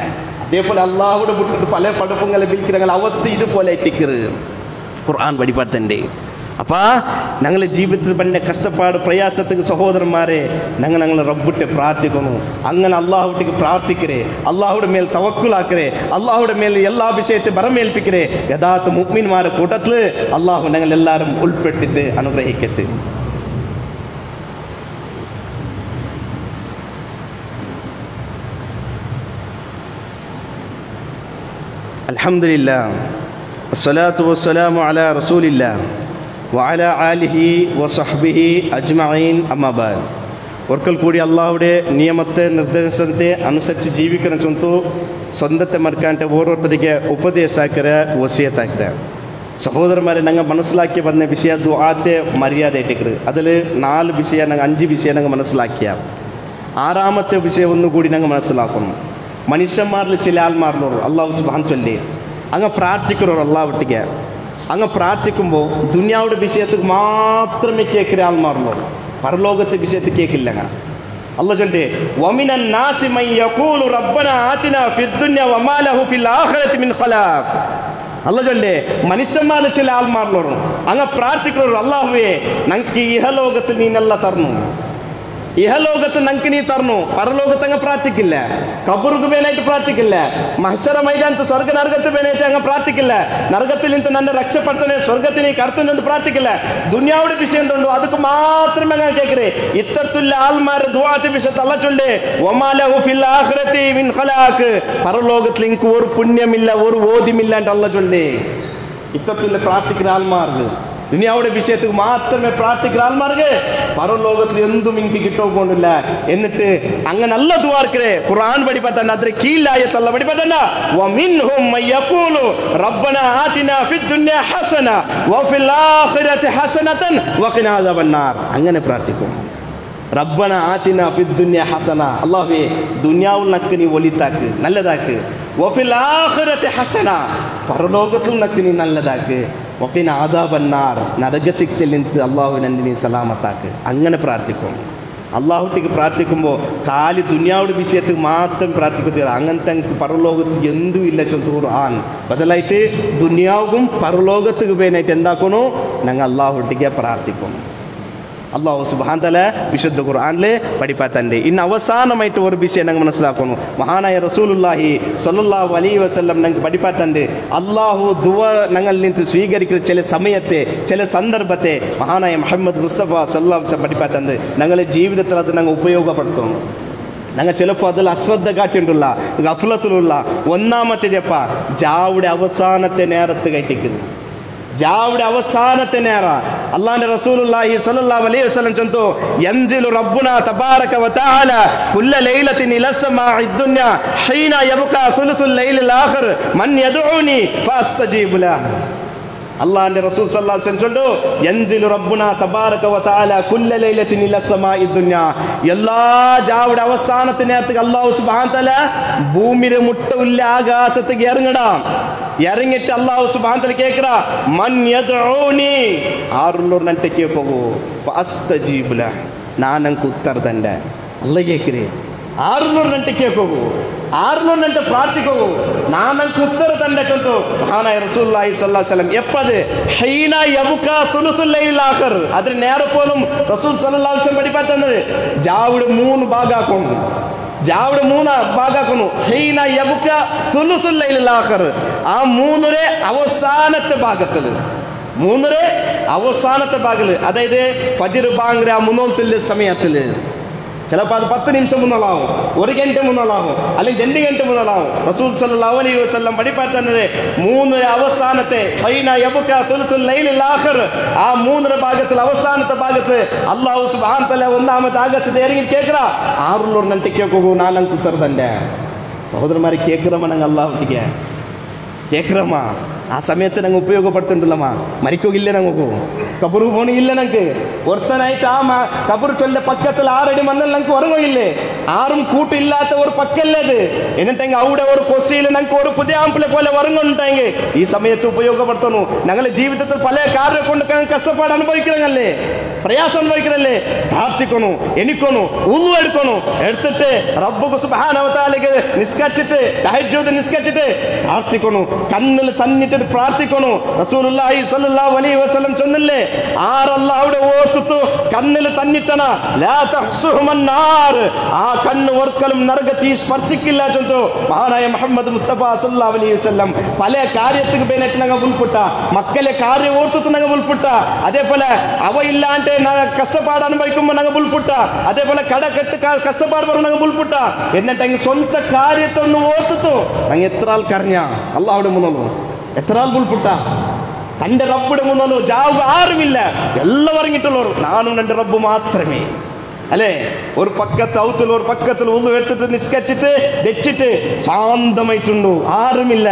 അതേപോലെ അല്ലാഹുവിനെ വിട്ടിട്ട് പല പഠിപ്പുകളെ വിളിക്കുന്ന അവസ്ഥ ഇതുപോലെ എത്തിക്കറ് ഖുർആൻ വഴിപാട്ടൻ്റെ അപ്പം ഞങ്ങളുടെ ജീവിതത്തിൽ പണ്ട കഷ്ടപ്പാട് പ്രയാസത്തിന് സഹോദരന്മാരെ ഞങ്ങളെ റബ്ബിട്ട് പ്രാർത്ഥിക്കുന്നു അങ്ങനെ അല്ലാഹുവിട്ടിക്ക് പ്രാർത്ഥിക്കരേ അല്ലാഹുടെ മേൽ തവക്കുലാക്കരേ അല്ലാഹുടെ മേൽ എല്ലാ വിഷയത്തെ ബറമേൽപ്പിക്കരേ യഥാർത്ഥ മുഅ്മിൻമാരുടെ കൂട്ടത്തിൽ അല്ലാഹു ഞങ്ങളെല്ലാവരും ഉൾപ്പെട്ടിട്ട് അനുഗ്രഹിക്കട്ടെ അൽഹംദുലില്ലാഹ് വസ്സലാത്തു വസ്സലാമു അലാ റസൂലില്ലാഹ് വഅലാ ആലിഹി വസഹ്ബിഹി അജ്മഈൻ അമ്മാ ബഅദ് ഒരിക്കൽ കൂടി അല്ലാഹുവിൻ്റെ നിയമത്തെ നിർദ്ദേശത്തെ അനുസരിച്ച് ജീവിക്കുന്ന ചൊന്തു സ്വന്തത്തെ മറക്കാണ്ട് ഓരോരുത്തರಿಗೆ ಉಪದೇಶ ಹಾಕಿರೆ ವಸಿಯತ್ ಹಾಕಿರೆ ಸಹೋದರಮಾರೆ ನಂಗೆ ಮನಸ್ಸಿಲಾಕಿ ಬಂದ ವಿಷಯ ದುಆತೆ ಮರ್ಯಾದೆ ಇಟ್ಟಿಕ್ರು അതിൽ 4 വിഷയ ನಂಗೆ 5 വിഷയ ನಂಗೆ മനസ്സിലാക്കിയ ആറാമത്തെ വിഷയം ഒന്നുകൂടി ನಂಗೆ മനസ്സിലാക്കുന്നു മനുഷ്യന്മാരിൽ ചില ആൾമാരിലോർ അല്ലാഹു സുബ്ഹാനഹു ചൊല്ലി അങ്ങ് പ്രാർത്ഥിക്കുന്നവർ അല്ലാഹുവിട്ടിಗೆ അങ്ങ് പ്രാർത്ഥിക്കുമ്പോൾ ദുനിയാവുടെ വിഷയത്തിൽ മാത്രമേ കേൾക്കുന്ന ആൾമാരിലോർ പരലോകത്തെ വിഷയത്തിൽ കേൾക്കില്ല അല്ലാഹു ചൊല്ലുന്നു വമിനൻ നാസി മൻ യഖൂലു റബ്ബനാ ആതിനാ ഫിദ് ദുനിയ വമാ ലഹു ഫിൽ ആഖിറതി മിൻ ഖലാഖ്. അല്ലാഹു ചൊല്ലുന്നു മനുഷ്യന്മാരിൽ ചില ആൾമാരിലോറും അങ്ങ് പ്രാർത്ഥിക്കുന്നവർ അല്ലാഹുവേ ഞങ്ങൾക്ക് ഇഹലോകത്തിൽ നീനെല്ലാം തരണം, ഇഹലോകത്ത് ഞങ്ങൾക്ക് നീ തരണം. പരലോകത്ത് അങ്ങ് പ്രാർത്ഥിക്കില്ല, കബറുക്ക് വേനായിട്ട് പ്രാർത്ഥിക്കില്ല, മഹ്ശറ മൈതാനത്ത് സ്വർഗ നരകത്ത് വേനായിട്ട് അങ്ങ് പ്രാർത്ഥിക്കില്ല, നരകത്തിൽ നിന്ന് തന്നെ രക്ഷപ്പെടുത്തണേ സ്വർഗത്തിന് കറുത്തുകൊണ്ട് പ്രാർത്ഥിക്കില്ല. ദുനിയാവുടെ വിഷയം ഉണ്ടോ അതൊക്കെ മാത്രമേ അങ്ങ് കേൾക്കേ. ഇത്തരത്തിലുള്ള ആൾമാരെ ദുആത്തെ വിഷയത്തിൽ അല്ലാഹു ചൊല്ലുന്നു വമാ ലഹു ഫിൽ ആഖിറതി മിൻ ഖലാഖ്. പരലോകത്തിൽ എനിക്ക് ഒരു പുണ്യമില്ല, ഒരു ഓദ്യമില്ലാണ്ട് അല്ലാഹു ചൊല്ലുന്നു. ഇത്തരത്തിലുള്ള പ്രാർത്ഥിക്കുന്ന ആൾമാർക്ക് ദുനിയാവുടെ വിഷയത്തിൽ മാത്രമേ പ്രാർത്ഥിക്കുന്ന ആൾമാർക്ക് പരലോകത്തിൽ എന്തും എനിക്ക് കിട്ടുകൊണ്ടില്ല. എന്നിട്ട് അങ്ങനെ അല്ല ദുആർക്കേ ഖുർആൻ പഠിപ്പത്തണ്ട അത്ര കീഴായത്തല്ല പഠിപ്പത്തണ്ട വമിൻഹും മയഖൂലു റബ്ബനാ ആതിനാ ഫിദ് ദുനിയ ഹസന വഫിൽ ആഖിറതി ഹസനതൻ വഖിനാ അദാബന്നാർ. അങ്ങനെ പ്രാർത്ഥിക്കും. റബ്ബനാ ആതിനാ ഫിദ് ദുനിയ ഹസന, അല്ലാഹുവേ ദുനിയാവിൽ നക്ക് നീ ഒലിതാക്ക്, നല്ലതാക്ക്. വഫിൽ ആഖിറതി ഹസന, പരലോകത്തിൽ നക്ക് നീ നല്ലതാക്ക്. വഖിനാ അദാബന്നാർ, നരകശിക്ഷയിൽ നിന്ന് അല്ലാഹു എന്നെ നീ സലാമത്താക്ക്. അങ്ങനെ പ്രാർത്ഥിക്കും. അള്ളാഹുട്ടിക്ക് പ്രാർത്ഥിക്കുമ്പോൾ കാലി ദുനിയാവുടെ വിഷയത്തിൽ മാത്രം പ്രാർത്ഥിക്കത്തില്ല. അങ്ങനത്തെ പരലോകത്ത് എന്തും ഇല്ല ചൊല്ലുന്നു ഖുർആൻ. ബദലായിട്ട് ദുനിയാവും പരലോകത്തുക്ക് വേനായിട്ട് എന്താക്കണോ ഞങ്ങൾ അള്ളാഹുട്ടിക്ക് പ്രാർത്ഥിക്കും. അള്ളാഹു സുബ്ഹാനഹു വ തആല വിശുദ്ധ ഖുർആനിൽ പഠിപ്പാത്തണ്ട്. ഇന്ന് അവസാനമായിട്ട് ഒരു വിഷയം ഞങ്ങൾ മനസ്സിലാക്കുന്നു. മഹാനായ റസൂലുള്ളാഹി സ്വല്ലല്ലാഹു അലൈഹി വസല്ലം ഞങ്ങൾക്ക് പഠിപ്പാത്തണ്ട്. അള്ളാഹു ദുആ ഞങ്ങളിൽ നിന്ന് സ്വീകരിക്കുന്ന ചില സമയത്തെ ചില സന്ദർഭത്തെ മഹാനായ മുഹമ്മദ് മുസ്തഫ സല്ലല്ലാഹു അലൈഹി വസല്ലം പഠിപ്പാത്തണ്ട്. ഞങ്ങളുടെ ജീവിതത്തിൽ അത് ഞങ്ങൾ ഉപയോഗപ്പെടുത്തും. ഞങ്ങൾ ചിലപ്പോൾ അതിൽ അശ്രദ്ധ കാട്ടിയിട്ടുള്ള ഗഫ്ലത്തിലുള്ള ഒന്നാമത്തേതപ്പ ജാവുടെ അവസാനത്തെ നേരത്ത് കയറ്റിക്കുന്നു. ജാവുടെ അവസാനത്തെ നേര അല്ലാഹുവിന്റെ റസൂലുള്ളാഹി സ്വല്ലല്ലാഹു അലൈഹി വസല്ലം ചൊല്ലുന്നു യൻസിലു റബ്ബുനാ തബാറക വ തആല കുല്ല ലൈലത്തിൻ ഇലാ സമാഇ ദുനിയ ഹീന യബ്കാ സുലുസുൽ ലൈലിൽ ആഖിർ മൻ യദ്ഉനി ഫഅസ്തജീബു ലഹു. അല്ലാഹുവിന്റെ റസൂൽ സ്വല്ലല്ലാഹു അലൈഹി വസല്ലം ചൊല്ലുന്നു യൻസിലു റബ്ബുനാ തബാറക വ തആല കുല്ല ലൈലത്തിൻ ഇലാ സമാഇ ദുനിയ. എല്ലാ ജാവുടെ അവസാനത്തെ നേരത്തേക്ക് അല്ലാഹു സുബ്ഹാനഹു വ തആല ഭൂമിയുടെ മുട്ടയുള്ള ആകാശത്തേക്ക് ഇറങ്ങണം. ഇറങ്ങിട്ട് അല്ലാഹു സുബ്ഹാനഹു വ തആല കേക്കുറാ മൻ യദ്ഉനി, ആറുള്ളൂർ നട്ടേക്ക് പോകൂ ഫഅസ്തജീബു ലഹു, ನಾನು ನಂಗೆ ಉತ್ತರ ದಂಡೆ ಅಲ್ಲ ಕೇಕ್ರಿ 600 ಗಂಟೆಗೆ ಹೋಗು 600 ಗಂಟೆ ಪ್ರಾರ್ಥಿಗೆ ಹೋಗು ನಾನು ನಂಗೆ ಉತ್ತರ ದಂಡೆ ಚಂತು ಮಹಾನಾಯ ರಸೂಲುಲ್ಲಾಹಿ ಸಲ್ಲಲ್ಲಾಹು ಅಲೈಹಿ ವಸಲ್ಲಂ ಎಪ್ಪದು ಹೈನ ಯಬುಕಾ ಸುಲುಸುಲ್ ಲೈಲ್ ಆಖರ್ ಅದ್ರ ನೇರ ಪೋಲಂ ರಸೂಲ್ ಸಲ್ಲಲ್ಲಾಹು ಅಲೈಹಿ ವಸಲ್ಲಂ ಬಡಿಪಾತಂದ್ರೆ ಜಾವುಡು 3 ಭಾಗ ಹಾಕೊಂಡು ಜಾವುಡು 3 ಭಾಗ ಹಾಕೊಂಡು ಹೈನ ಯಬುಕಾ ಸುಲುಸುಲ್ ಲೈಲ್ ಆಖರ್ ಆ 3 അവസാനത്തെ ഭാഗത്തിൽ 3 അവസാനത്തെ ഭാഗത്തിൽ അതായത് ഫജ്ർ ബാങ്ക് ആ മുന്നോട്ടുള്ള സമയത്തിൽ ചിലപ്പോൾ അത് 10 നിമിഷം മുന്നോളാവും 1 ഗಂಟೆ മുന്നോളാവും അല്ലെങ്കിൽ 2 ഗಂಟೆ മുന്നോളാവും റസൂൽ സല്ലല്ലാഹു അലൈഹി വസല്ലം പഠിപ്പാക്കുന്നത് 3 അവസാനത്തെ ഹൈന യബ്കാ തുൽത്തുൽ ലൈലിൽ ആഖിർ ആ 3 ഭാഗത്തിൽ അവസാനത്തെ ഭാഗത്ത് അല്ലാഹു സുബ്ഹാനഹു വ തആല ഒന്നാമത്തെ ആകാശത്തെ ഇറങ്ങി കേക്കുറാ 600 ಗಂಟೆಗೆ ಹೋಗು ನಾನು ಉತ್ತರ ದಂಡೆ ಸಹೋದರಮಾರಿ ಕೇಕ್ರಮ ನಂಗೆ ಅಲ್ಲಾಹ್ಗೆ ಕೇಕ್ರಮ ಆ ಸಮಯത്ത് ನಂಗೆ ಉಪಯೋಗಪಡ್ತುಂಟಲ್ಲಮ್ಮ ಮರಿಕೋಗಿಲ್ಲ ನಂಗೆ ಕಬರು ಹೋಣಿ ಇಲ್ಲ ನಂಗೆ ಒರ್ತನಾಯ್ತು ಆ കബർ ചൊല്ല പക്കത്തിൽ 6 അടി മണ്ണിൽ ഞങ്ങൾക്ക് ഉറങ്ങില്ലേ ആരും കൂട്ടില്ലാത്ത ഒരു പക്കല്ലത് എന്നിട്ടെങ്കിൽ അവിടെ ഒരു കൊസിയിൽ ഞങ്ങൾക്ക് ഒരു പുതിയ ആമ്പിളെ പോലെ ഉറങ്ങുന്നുണ്ടെങ്കിൽ ഈ സമയത്ത് ഉപയോഗപ്പെടുത്തുന്നു ഞങ്ങളുടെ ജീവിതത്തിൽ പല കാര്യം കൊണ്ട് കഷ്ടപ്പാട് അനുഭവിക്കുന്നല്ലേ പ്രയാസം അനുഭവിക്കുന്നല്ലേ പ്രാർത്ഥിക്കണു എണിക്കണു ഉളു എടുക്കണു എടുത്തിട്ട് റബ്ബുക്ക് സുബ്ഹാനഹു വ തആലക്ക് നിസ്കരിച്ചിട്ട് തഹജ്ജുദ് നിസ്കരിച്ചിട്ട് പ്രാർത്ഥിക്കണു കണ്ണിൽ തന്നിട്ട് പ്രാർത്ഥിക്കണു റസൂലുള്ളാഹി സ്വല്ലല്ലാഹു അലൈഹി വസല്ലം ചൊന്നില്ലേ ആരല്ലാഹുടെ ഓർത്തിട്ട് കണ്ണിൽ തന്നിട്ടന ലാ തഹ്സുഹുമന്നാർ ആ കണ്ണ് ഒരിക്കലും നരകത്തെ സ്പർശിക്കില്ല ചൊന്നു മഹാനായ മുഹമ്മദ് മുസ്തഫ സല്ലല്ലാഹു അലൈഹി വസല്ലം പല കാര്യത്തിക്ക് ಬೇನೆಟ್ ನಂಗೆ ಉಲ್ಪುಟ್ಟ ಮಕ್ಕಳೇ ಕಾರ್ಯ ಓಡ್ತು ನಂಗೆ ಉಲ್ಪುಟ್ಟ അതേപോലെ അവ ഇല്ലാണ്ട് കഷ്ടപ്പാട് അനുഭവിക്കുമ്പോൾ ನಂಗೆ ഉൾപുട്ട അതേപോലെ കട കെട്ട് കഷ്ടപ്പാട് പറഞ്ഞു ನಂಗೆ ഉൾപുട്ട എന്നിട്ടെങ്കിൽ സ്വന്തം കാര്യത്തൊന്ന് ഓർത്തിട്ടു ನಂಗೆ എത്ര ആൾക്കറിഞ്ഞ അല്ലാഹുടെ മുന്നോളൂ എത്ര ആൾ ഉൾപുട്ട തൻ്റെ റബ്ബുടെ മുന്നോളൂ ജാവുക ആരുമില്ല എല്ലാം ഇറങ്ങിയിട്ടുള്ളവർ നാനും എൻ്റെ റബ്ബ് മാത്രമേ അല്ലേ ഒരു പക്കത്ത് ഔത്തിൽ ഒരു പക്കത്തിൽ ഒന്ന് എടുത്തിട്ട് നിസ്കരിച്ചിട്ട് വെച്ചിട്ട് ശാന്തമായിട്ടുണ്ടോ ആരുമില്ല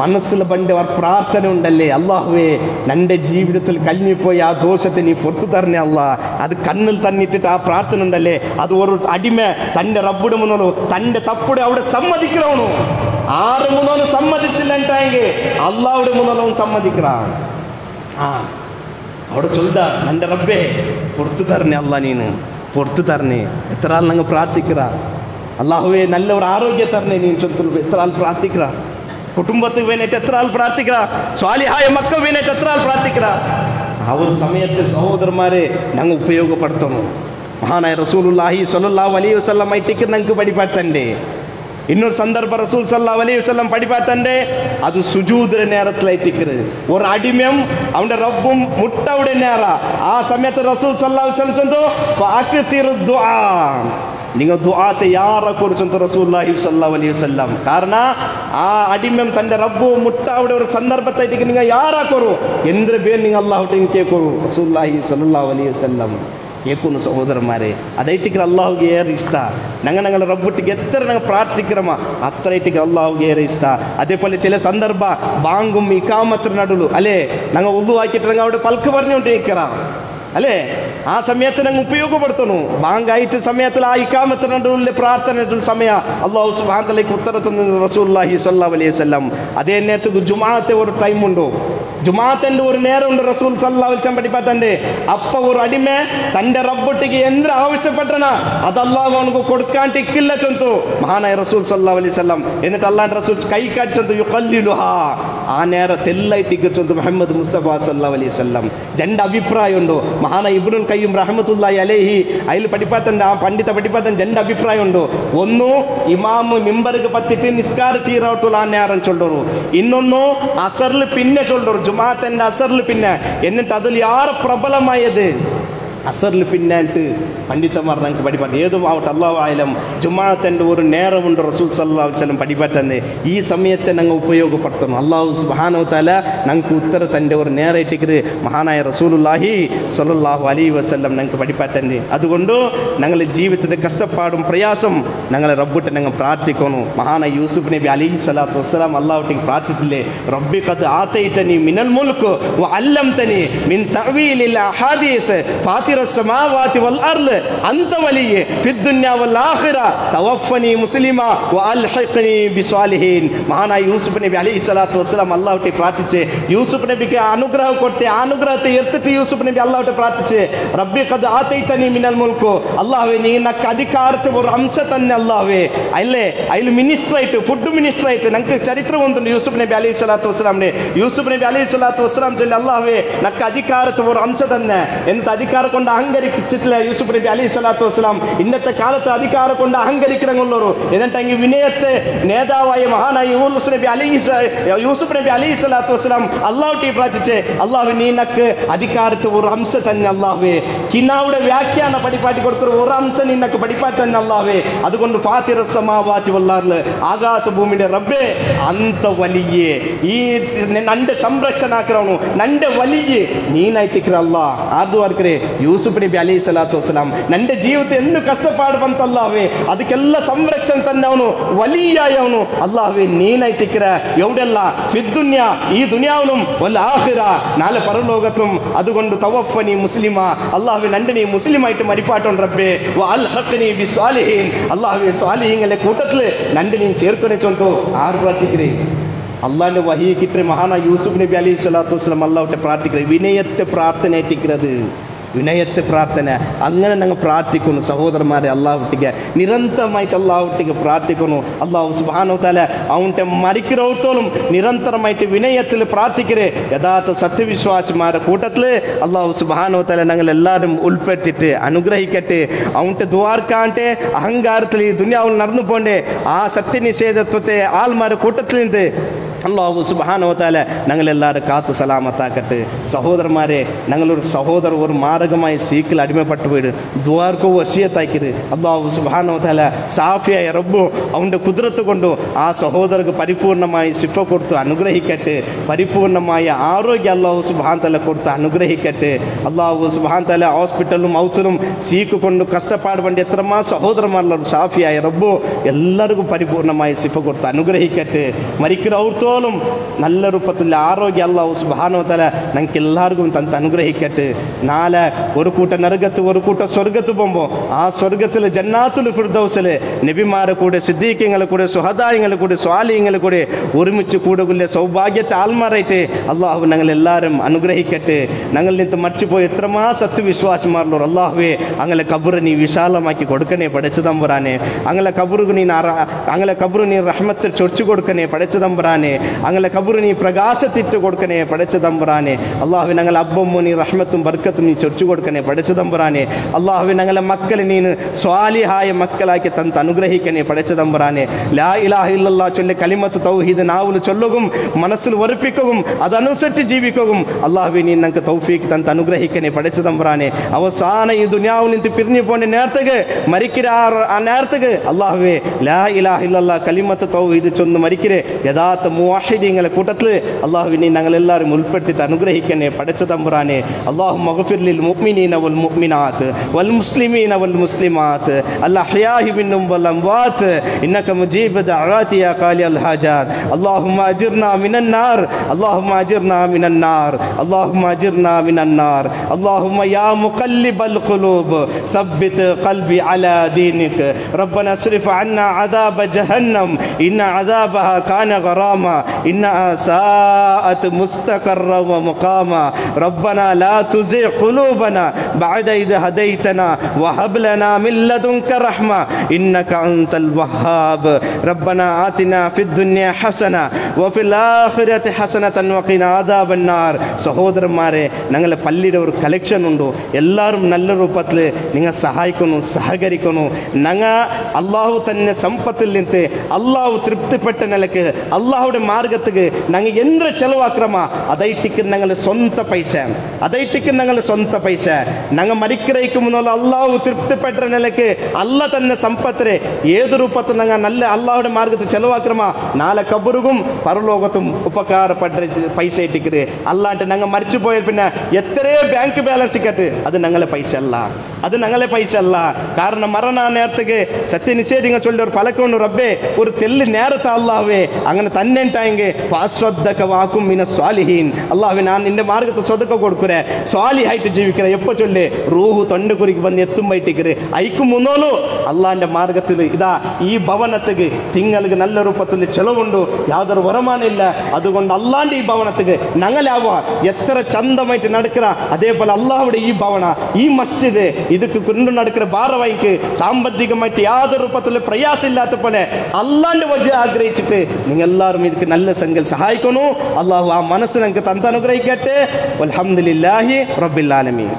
മനസ്സിൽ പണ്ട് പ്രാർത്ഥന ഉണ്ടല്ലേ അല്ലാഹുവേ എൻ്റെ ജീവിതത്തിൽ കഴിഞ്ഞുപോയി ആ ദോഷത്തെ നീ പുറത്തു തരണേ അല്ലാ അത് കണ്ണിൽ തന്നിട്ടിട്ട് ആ പ്രാർത്ഥന ഉണ്ടല്ലേ അത് ഒരു അടിമ തൻ്റെ റബ്ബുടെ മുന്നോളൂ തൻ്റെ തപ്പുടെ അവിടെ സമ്മതിക്കണോ ആറ് മുന്നോന്ന് സമ്മതിച്ചില്ല എന്നിട്ടെങ്കിൽ അല്ലാഹുടെ മുന്നോളും സമ്മതിക്കണ അവിടെ ചൊല്ല എൻ്റെ റബ്ബേ പുറത്തു തരണേ അല്ലാ നീന് പുറത്ത് തരണേ. എത്ര ആൾ ഞങ്ങൾ പ്രാർത്ഥിക്കുക, അള്ളാഹുവെ നല്ല ഒരു ആരോഗ്യം തരണേ നീ ചൊല്ലുന്നു. എത്ര ആൾ പ്രാർത്ഥിക്കുക, കുടുംബത്തിന് വേണ്ടിയിട്ട് എത്ര ആൾ പ്രാർത്ഥിക്കുക, സ്വാലിഹായ മക്കൾ വേണ്ടിയിട്ട് എത്ര ആൾ പ്രാർത്ഥിക്കുക. ആ ഒരു സമയത്ത് സഹോദരന്മാരെ ഞങ്ങൾ ഉപയോഗപ്പെടുത്തണം. മഹാനായ റസൂലുള്ളാഹി സ്വല്ലല്ലാഹു അലൈഹി വസല്ലം ആയിട്ടേക്ക് ഞങ്ങൾക്ക് പഠിപ്പാട്ടണ്ടേ. ಇನ್ನೊಂದು ಸಂದರ್ಭ ರಸೂಲ್ ಸಲ್ಲಲ್ಲಾಹು ಅಲೈಹಿ ವಸಲ್ಲಂ പഠിപ്പാട്ടണ്ടേ അത് സുജൂദിന്റെ നേരത്തിലായിട്ടിക്കരുത്. ഒരു അടിമയും അവന്റെ റബ്ബും മുട്ടവിടെ നേര. ആ സമയത്ത് റസൂൽ സല്ലല്ലാഹു അലൈഹി വസല്ലം ചൊല്ലുന്നു ഫഅക്തിറു ദുആ, നിങ്ങൾ ദുആത്തെ യാറെ കുറിച്ചൊന്ന് റസൂലുള്ളാഹി സ്വല്ലല്ലാഹു അലൈഹി വസല്ലം. കാരണം ആ അടിമയും തൻ്റെ റബ്ബും മുട്ട അവിടെ ഒരു സന്ദർഭത്തായിട്ട് നിങ്ങൾ യാറാക്കോറു എന്തൊരു പേര് നിങ്ങൾ അള്ളാഹുട്ടേക്ക് കേൾക്കോറു റസൂലുള്ളാഹി സ്വല്ലല്ലാഹു അലൈഹി വസല്ലം കേൾക്കുന്നു. സഹോദരന്മാരെ അതൈറ്റിക്ക് അള്ളാഹുಗೆ ഏറെ ഇഷ്ട. ഞങ്ങളുടെ റബ്ബുട്ടിക്ക് എത്ര ഞങ്ങൾ പ്രാർത്ഥിக்கிறோമോ അത്രൈറ്റിക്ക് അള്ളാഹുಗೆ ഏറെ ഇഷ്ട. അതേപോലെ ചില സന്ദർഭ ബാങ്കും ഇഖാമത്തിന് നടുಲು അല്ലേ ഞങ്ങൾ ഉള്ളു ആക്കിയിട്ട് ഞങ്ങൾ അവിടെ പൽക്ക് പറഞ്ഞുകൊണ്ടിരിക്കണം അല്ലേ. ആ സമയത്ത് ഞങ്ങൾ ഉപയോഗപ്പെടുത്തണു. ബാങ്കായിട്ട് സമയത്തിൽ ആ ഇഖാമത്തിന് നടുവിലെ പ്രാർത്ഥന സമയ അള്ളാഹു സുബ്ഹാനഹു വതആലയ്ക്ക് ഉത്തരത്തുന്ന റസൂലുള്ളാഹി സ്വല്ലല്ലാഹു അലൈഹി വസല്ലം. അതേ നേരത്ത് ജുമാഅത്തെ ഒരു ടൈമുണ്ടോ, ജുമാഅത്തിന്റെ ഒരു നേരമുണ്ട് റസൂൽ സല്ലല്ലാഹു അലൈഹി വസല്ലം പഠിപ്പാട്ടണ്ടേ. അപ്പൊ ഒരു അടിമ തന്റെ റബ്ബൊട്ടിക്ക് എന്ത് ആവശ്യപ്പെട്ടന അത് അള്ളാഹു അവനക്ക് കൊടുക്കാണ്ടിക്കില്ല ചൊന്തു മഹാനായ റസൂൽ സല്ലല്ലാഹു അലൈഹി വസല്ലം. എന്നിട്ട് അള്ളാഹുവിന്റെ റസൂൽ കൈ കാണിച്ചൊന്തു യുഖല്ലിലുഹാ, ആ നേരത്തെല്ലായിട്ടിക്ക് ചൊന്തു മുഹമ്മദ് മുസ്തഫ സല്ലല്ലാഹു അലൈഹി വസല്ലം. രണ്ട് അഭിപ്രായം ഉണ്ടോ മഹാനായ ഇബ്നുൽ ഖയ്യിം റഹ്മത്തുള്ളാഹി അലൈഹി അതിൽ പഠിപ്പാട്ടൻ്റെ ആ പണ്ഡിത പഠിപ്പാട്ടൻ രണ്ട് അഭിപ്രായം ഉണ്ടോ. ഒന്ന് ഇമാമ് മിമ്പർക്ക് പത്തിട്ട് നിസ്കാര തീരാവത്തുള്ള ആ നേരം ചൊല്ലു, ಇನ್ನೊಂದು അസറിൽ പിന്നെ ചൊല്ലു ജുമാഅത്തിന്റെ അസറിൽ പിന്നെ. എന്നിട്ട് അതിൽ യാറ് പ്രബലമായത് അസറിൽ പിന്നായിട്ട് പണ്ഡിതന്മാർ ഞങ്ങൾക്ക് പഠിപ്പാട്ട് ഏതും ആവട്ടെ അല്ലാഹു ആലം. ജുമാഅത്തിന്റെ ഒരു നേരമുണ്ട് റസൂൽ സല്ലല്ലാഹു അലൈഹി വസല്ലം പഠിപ്പാട്ടന്നെ. ഈ സമയത്തെ ഞങ്ങൾ ഉപയോഗപ്പെടുത്തണം. അല്ലാഹു സുബ്ഹാനഹു വതആല ഞങ്ങൾക്ക് ഉത്തര തൻ്റെ ഒരു നേരായിട്ടിക്ക് മഹാനായ റസൂലുള്ളാഹി സ്വല്ലല്ലാഹു അലൈഹി വസല്ലം ഞങ്ങൾക്ക് പഠിപ്പാട്ടന്നെ. അതുകൊണ്ട് ഞങ്ങളുടെ ജീവിതത്തിൻ്റെ കഷ്ടപ്പാടും പ്രയാസം ഞങ്ങളെ റബ്ബിട്ട് ഞങ്ങൾ പ്രാർത്ഥിക്കണം. മഹാനായ യൂസുഫ് നബി അലൈഹി സ്വലാത്തു വസ്സലാം അല്ലാഹുട്ടിക്ക് പ്രാർത്ഥിച്ചില്ലേ, റബ്ബി ഖദ് ആതൈതനി മിനൽ മുൽക്ക് വഅല്ലംതനി മിൻ തഅവീലിൽ അഹാദീസ് ഫാത്തിറ السماوات والأرض أنت ولي في الدنيا والآخرة توفني مسلما وألحقني بالصالحين. മഹാനായ യൂസുഫ് നബി അലൈഹി സ്വലാത്തു വസ്സലാം അല്ലാഹുട്ടെ പ്രാർത്ഥിച്ച് യൂസുഫ് നബിക്ക് അനുഗ്രഹം കൊടുത്ത് അനുഗ്രഹത്തെ എടുത്തിട്ട് യൂസുഫ് നബി അല്ലാഹുട്ടെ പ്രാർത്ഥിച്ച് റബ്ബി ഖദ് ആതൈതനി മിനൽ മുൽക്ക്, അല്ലാഹുവേ നീ എനിക്ക് അധികാരത്തെ ഒരു അംശം തന്നെ അല്ലാഹുവേ അല്ലേ അതിൽ മിനിസ്റ്റർ ആയിട്ട് ഫുഡ് മിനിസ്റ്റർ ആയിട്ട് ഞങ്ങൾക്ക് ചരിത്രം ഒന്നുണ്ട് യൂസുഫ് നബി അലൈഹി സ്വലാത്തു വസ്സലാമിന്റെ. യൂസുഫ് നബി അലൈഹി സ്വലാത്തു വസ്സലാം ചൊല്ലി അല്ലാഹുവേ എനിക്ക് അധികാരത്തെ ഒരു അംശം തന്നെ. എന്നിട്ട് അധികാരം കൊണ്ട് അഹങ്കരിച്ചിട്ടില്ല യൂസുഫ് നബി അലൈഹി സ്വലാത്തു വസ്സലാം. ഇന്നത്തെ കാലത്ത് അധികാരം കൊണ്ട് അഹങ്കരിക്കണമെന്നുള്ളൂ. എന്നിട്ടെങ്കിൽ വിനയത്തെ നേതാവായ മഹാനായ യൂസുഫ് നബി അലൈഹി സ്വലാത്തു വസ്സലാം അള്ളാഹുട്ടി പ്രാർത്ഥിച്ച് അള്ളാഹു നീനക്ക് അധികാരത്തെ ഒരു അംശം തന്നെ അള്ളാഹുവേ. കിനാവുടെ വ്യാഖ്യാന പഠിപ്പാട്ടി കൊടുക്കുന്ന ഒരു അംശം നിനക്ക് പഠിപ്പാട്ട് തന്നെ അള്ളാഹുവേ. അതുകൊണ്ട് ഫാത്തിറ സമാവാതി വല്ലാറില് ആകാശ ഭൂമിയുടെ റബ്ബേ അന്ത വലിയ ഈ നന്റെ സംരക്ഷണാക്കണു നന്റെ വലിയ നീനായിട്ടിക്കിற അല്ലാ ആദ്യം ആർക്കറേ ಯೂಸುಫ್ ನಬಿ ಅಲೈಹಿ ಸಲಾತು ವಸ್ಸಲಾಂ ನನ್ನ ಜೀವಿತ ಎಂದು ಕಷ್ಟಪಾಡು ಬಂತಲ್ಲವೇ ಅದಕ್ಕೆಲ್ಲ ಸಂರಕ್ಷಣೆ ತಂದೆ ಅವನು ವಲಿಯಾಯ ಅವನು ಅಲ್ಲಾಹವೇ ನೀನೈತಿಕ್ಕಿರ ಎವಡೆಲ್ಲ ಫಿದ್ದುನ್ಯಾ ಈ ದುನಿಯಾವನು ವಲ್ಲ ಆಖಿರ ನಾಳೆ ಪರಲೋಕത്തും അതുകൊണ്ട് തവഫനി മുസ്ലിമ അല്ലാഹുവേ നന്റെ നീ മുസ്ലിമായിട്ട് മരിപ്പാട്ടോണ്ട് റബ്ബേ വഅൽ ഹഖ്നി ബിസ്വാലിഹീൻ അല്ലാഹുവേ സ്വാലിഹീങ്ങളെ കൂട്ടത്തിൽ നന്റെ നീ ചേർക്കണേ ചൊല്ലുന്നു ആര് പ്രാർത്ഥിക്കരേ അള്ളാഹിന്റെ വഹി കിട്ടിയ മഹാനായ യൂസുഫ് നബി അലൈഹി സ്വലാത്തു വസ്സലാം അല്ലാഹുവിനെ പ്രാർത്ഥിക്കുന്നത് വിനയത്തെ പ്രാർത്ഥന ഏറ്റിക്കുന്നത് വിനയത്തെ പ്രാർത്ഥന അങ്ങനെ ഞങ്ങൾ പ്രാർത്ഥിക്കുന്നു സഹോദരന്മാരെ അള്ളാഹുട്ടിക്ക് നിരന്തരമായിട്ട് അള്ളാഹുട്ടിക്ക് പ്രാർത്ഥിക്കുന്നു അള്ളാഹു സുബ്ഹാനഹു വതആല അവൻ്റെ മരിക്കുന്നോത്തോളം നിരന്തരമായിട്ട് വിനയത്തിൽ പ്രാർത്ഥിക്കരേ യഥാർത്ഥ സത്യവിശ്വാസിമാരുടെ കൂട്ടത്തിൽ അള്ളാഹു സുബ്ഹാനഹു വതആല ഞങ്ങൾ എല്ലാവരും ഉൾപ്പെടുത്തിയിട്ട് അനുഗ്രഹിക്കട്ടെ അവൻ്റെ ദ്വാർക്കാണ്ടെ അഹങ്കാരത്തിൽ ഈ ദുനിയാവിൽ നടന്നു പോണ്ടേ ആ സത്യനിഷേധത്വത്തെ ആൾമാരുടെ കൂട്ടത്തിൽ നിന്ന് അല്ലാഹു സുബ്ഹാനഹു വതആല ഞങ്ങളെല്ലാവരും കാത്തു സലാമത്താക്കട്ടെ സഹോദരന്മാരെ ഞങ്ങളൊരു സഹോദര ഒരു മാർഗമായി സീക്കിൽ അടിമപ്പെട്ടു പോയിട്ട് ദ്വാർക്കോ വസിയത്താക്കിയത് അല്ലാഹു സുബ്ഹാനഹു വതആല സാഫിയായ റബ്ബു അവൻ്റെ കുദ്രത്ത് കൊണ്ട് ആ സഹോദരക്ക് പരിപൂർണമായി ശിഫ കൊടുത്ത് അനുഗ്രഹിക്കട്ടെ പരിപൂർണമായ ആരോഗ്യം അല്ലാഹു സുബ്ഹാനഹു വതആല കൊടുത്ത് അനുഗ്രഹിക്കട്ടെ അല്ലാഹു സുബ്ഹാനഹു വതആല ഹോസ്പിറ്റലും ഔത്തിലും സീക്ക് കൊണ്ട് കഷ്ടപ്പാട് വേണ്ടി എത്രമാ സഹോദരന്മാരുള്ള സാഫിയായ റബ്ബു എല്ലാവർക്കും പരിപൂർണമായി ശിഫ കൊടുത്ത് അനുഗ്രഹിക്കട്ടെ മരിക്കുന്ന ഔത്തോ എപ്പോഴും നല്ല രൂപത്തിൽ ആരോഗ്യം അല്ലാഹു സുബ്ഹാനഹു വ തആല ഞങ്ങൾക്ക് എല്ലാവർക്കും തന്ന് അനുഗ്രഹിക്കട്ടെ. നാളെ ഒരു കൂട്ടം നരകത്ത് ഒരു കൂട്ടം സ്വർഗത്ത് പോകുമ്പോൾ ആ സ്വർഗത്തിൽ ജന്നാത്തുൽ ഫിർദൗസിൽ നബിമാരെ കൂടെ സിദ്ദീഖീങ്ങളെ കൂടെ സുഹദായിങ്ങളെ കൂടെ സ്വാലിഹീങ്ങളെ കൂടെ ഒരുമിച്ച് കൂടുകയുള്ള സൗഭാഗ്യത്തെ ആൽമാറായിട്ട് അള്ളാഹു ഞങ്ങളെല്ലാവരും അനുഗ്രഹിക്കട്ടെ. ഞങ്ങളിൽ നിന്ന് മറിച്ചുപോയി എത്രമാ സത്യവിശ്വാസിമാരുള്ളവർ അള്ളാഹുവേ അങ്ങനെ കബറ് നീ വിശാലമാക്കി കൊടുക്കണേ പഠിച്ചു തമ്പുരാനെ. അങ്ങനെ കബറ് നീ റഹ്മത്തിൽ ചൊറിച്ചു കൊടുക്കണേ പഠിച്ചു തമ്പുരാനെ. അങ്ങനെ കബറ് നീ പ്രകാശത്തിട്ട് കൊടുക്കണേ പഠിച്ചു തമ്പുരാനെ. അള്ളാഹു ഞങ്ങൾ അബ്ബമ്മു നീ റഹ്മത്തും ബർക്കത്തും നീ ചൊറിച്ചു കൊടുക്കണേ പഠിച്ചു തമ്പുരാനെ. അള്ളാഹു ഞങ്ങളെ മക്കളെ നീ സ്വാലിഹായ മക്കളാക്കി തന്ന് അനുഗ്രഹിക്കണേ പഠിച്ചു തമ്പുരാനെ. ലാ ഇലാഹ ഇല്ലല്ലാഹ് ചൊല്ലി കലിമത്ത് തൗഹീദ് നാവിൽ ചൊല്ലുകയും മനസ്സിൽ ഉറപ്പിക്കുകയും അതനുസരിച്ച് ജീവിക്കുകയും അള്ളാഹുവേ നീ ഞങ്ങൾക്ക് തൗഫീഖ് തന്ന് അനുഗ്രഹിക്കണേ പഠിച്ചു തമ്പുരാനെ. അവസാനം ഈ ദുനിയാവിൽ നിന്ന് പിരിഞ്ഞു പോകേണ്ട നേരത്തേക്ക് മരിക്കിற ആ നേരത്തേക്ക് അള്ളാഹുവേ ലാ ഇലാഹ ഇല്ലല്ലാഹ് കലിമത്ത് തൗഹീദ് ചൊന്ന് മരിക്കിറെ യഥാർത്ഥ മുവഹിദീങ്ങളെ കൂട്ടത്തിൽ അള്ളാഹുവേ നീ ഞങ്ങളെല്ലാവരും ഉൾപ്പെടുത്തി അനുഗ്രഹിക്കണേ പഠിച്ചു തമ്പുരാനെ. അല്ലാഹുമ്മ ഗ്ഫിർ ലിൽ മുഅ്മിനീന വൽ മുഅ്മിനാത്ത് വൽ മുസ്ലിമീന വൽ മുസ്ലിമാത്ത് അൽ അഹ്യാഇ മിൻഹും വൽ അംവാത്ത് ഇന്നക മുജീബു ദഅവാതി യാ ഖാലിയൽ ഹാജാത്ത്. അല്ലാഹുമ്മ അജിർനാ മിനൻ നാർ അല്ലാഹുമ്മ അജിർനാ മിനൻ നാർ അല്ലാഹുമ്മ അജിർനാ മിനൻ നാർ. അല്ലാഹുമ്മ യാ മുഖല്ലിബൽ ഖുലൂബ് ثبت قلبي على دينك. ربنا اصرف عنا عذاب جهنم إن عذابها كان غراما إنها ساءت مستقرا ومقاما. ربنا لا تزغ قلوبنا بعد إذ هديتنا وهب لنا من لدنك رحمة إنك أنت الوهاب. ربنا آتنا في الدنيا حسنة وفي الآخرة حسنة وقنا عذاب النار. സഹോദരന്മാരെ ഞങ്ങളെ പള്ളിയുടെ ഒരു കളക്ഷൻ ഉണ്ട്. എല്ലാവരും നല്ല രൂപത്തിൽ നിങ്ങൾ സഹായിക്കണം സഹകരിക്കണം. ഞങ്ങൾ അള്ളാഹു തന്നെ സമ്പത്തിൽ നിന്ന് അള്ളാഹു തൃപ്തിപ്പെട്ട നിലക്ക് അള്ളാഹുടെ മാർഗത്തേക്ക് ഞങ്ങൾ എന്ത് ചെലവാക്രമ അതൈറ്റിക്ക് ഞങ്ങളുടെ സ്വന്തം പൈസ ഞങ്ങളുടെ സ്വന്തം പൈസ ഞങ്ങൾ മരിക്കറയ്ക്ക് മുന്നുള്ള അള്ളാഹു തൃപ്തിപ്പെട്ട നിലക്ക് അല്ല തന്നെ സമ്പത്തിനെ ഏത് രൂപത്തിൽ ഞങ്ങൾ നല്ല അള്ളാഹുടെ മാർഗത്തിൽ ചെലവാക്രമ നാളെ കബറുകും പരലോകത്തും ഉപകാരപ്പെട്ട പൈസ ഇട്ടിക്കരുത്. അല്ലാണ്ട് ഞങ്ങൾ മരിച്ചു പോയാൽ പിന്നെ എത്രയോ ബാങ്ക് ബാലൻസ് ഇക്കട്ട് അത് ഞങ്ങളെ പൈസ അല്ല. കാരണം മരണ നേരത്തേക്ക് സത്യനിഷേധിങ്ങൾ ചൊല്ലി ഒരു പലക്കൊണ്ടു റബ്ബേ ഒരു തെല്ല് നേരത്തെ അള്ളാഹുവേ അങ്ങനെ തന്നെ ഉണ്ടായെങ്കിൽ ഫാസ്വദ്ദക വാക്കും മിന സ്വാലിഹീൻ. അള്ളാഹുവേ ഞാൻ നിന്റെ മാർഗത്തെ സ്വതക്ക കൊടുക്കുറേ സ്വാലിഹായിട്ട് ജീവിക്കറേ എപ്പോൾ ചൊല്ലി റൂഹു തൊണ്ടക്കുറിക്ക് വന്ന് എത്തുമ്പോയിട്ടിക്കറ് അയക്കും മുന്നോലു അള്ളാഹിൻ്റെ മാർഗത്തിൽ ഇതാ ഈ ഭവനത്തേക്ക് തിങ്ങൾക്ക് നല്ല രൂപത്തിൽ ചെലവുണ്ടു യാതൊരു വരമാനില്ല. അതുകൊണ്ട് അള്ളാഹിൻ്റെ ഈ ഭവനത്തേക്ക് ഞങ്ങളാവാ എത്ര ചന്തമായിട്ട് നടക്കുക അതേപോലെ അള്ളാഹുടെ ഈ ഭവന ഈ മസ്ജിദ് ഇതൊക്കെ കൊണ്ടു നടക്കുന്ന ഭാരവായിക്ക് സാമ്പത്തികമായിട്ട് യാതൊരു രൂപത്തിൽ പ്രയാസമില്ലാത്ത പോലെ അള്ളാഹിൻ്റെ വജ ആഗ്രഹിച്ചിട്ട് നിങ്ങൾ എല്ലാവരും ഇതിക്ക് നല്ല സംഖ്യയിൽ സഹായിക്കണു. അള്ളാഹു ആ മനസ്സ് ഞങ്ങൾക്ക് തന്ന് അനുഗ്രഹിക്കട്ടെ. അൽഹംദുലില്ലാഹി റബ്ബിൽ ആലമീൻ.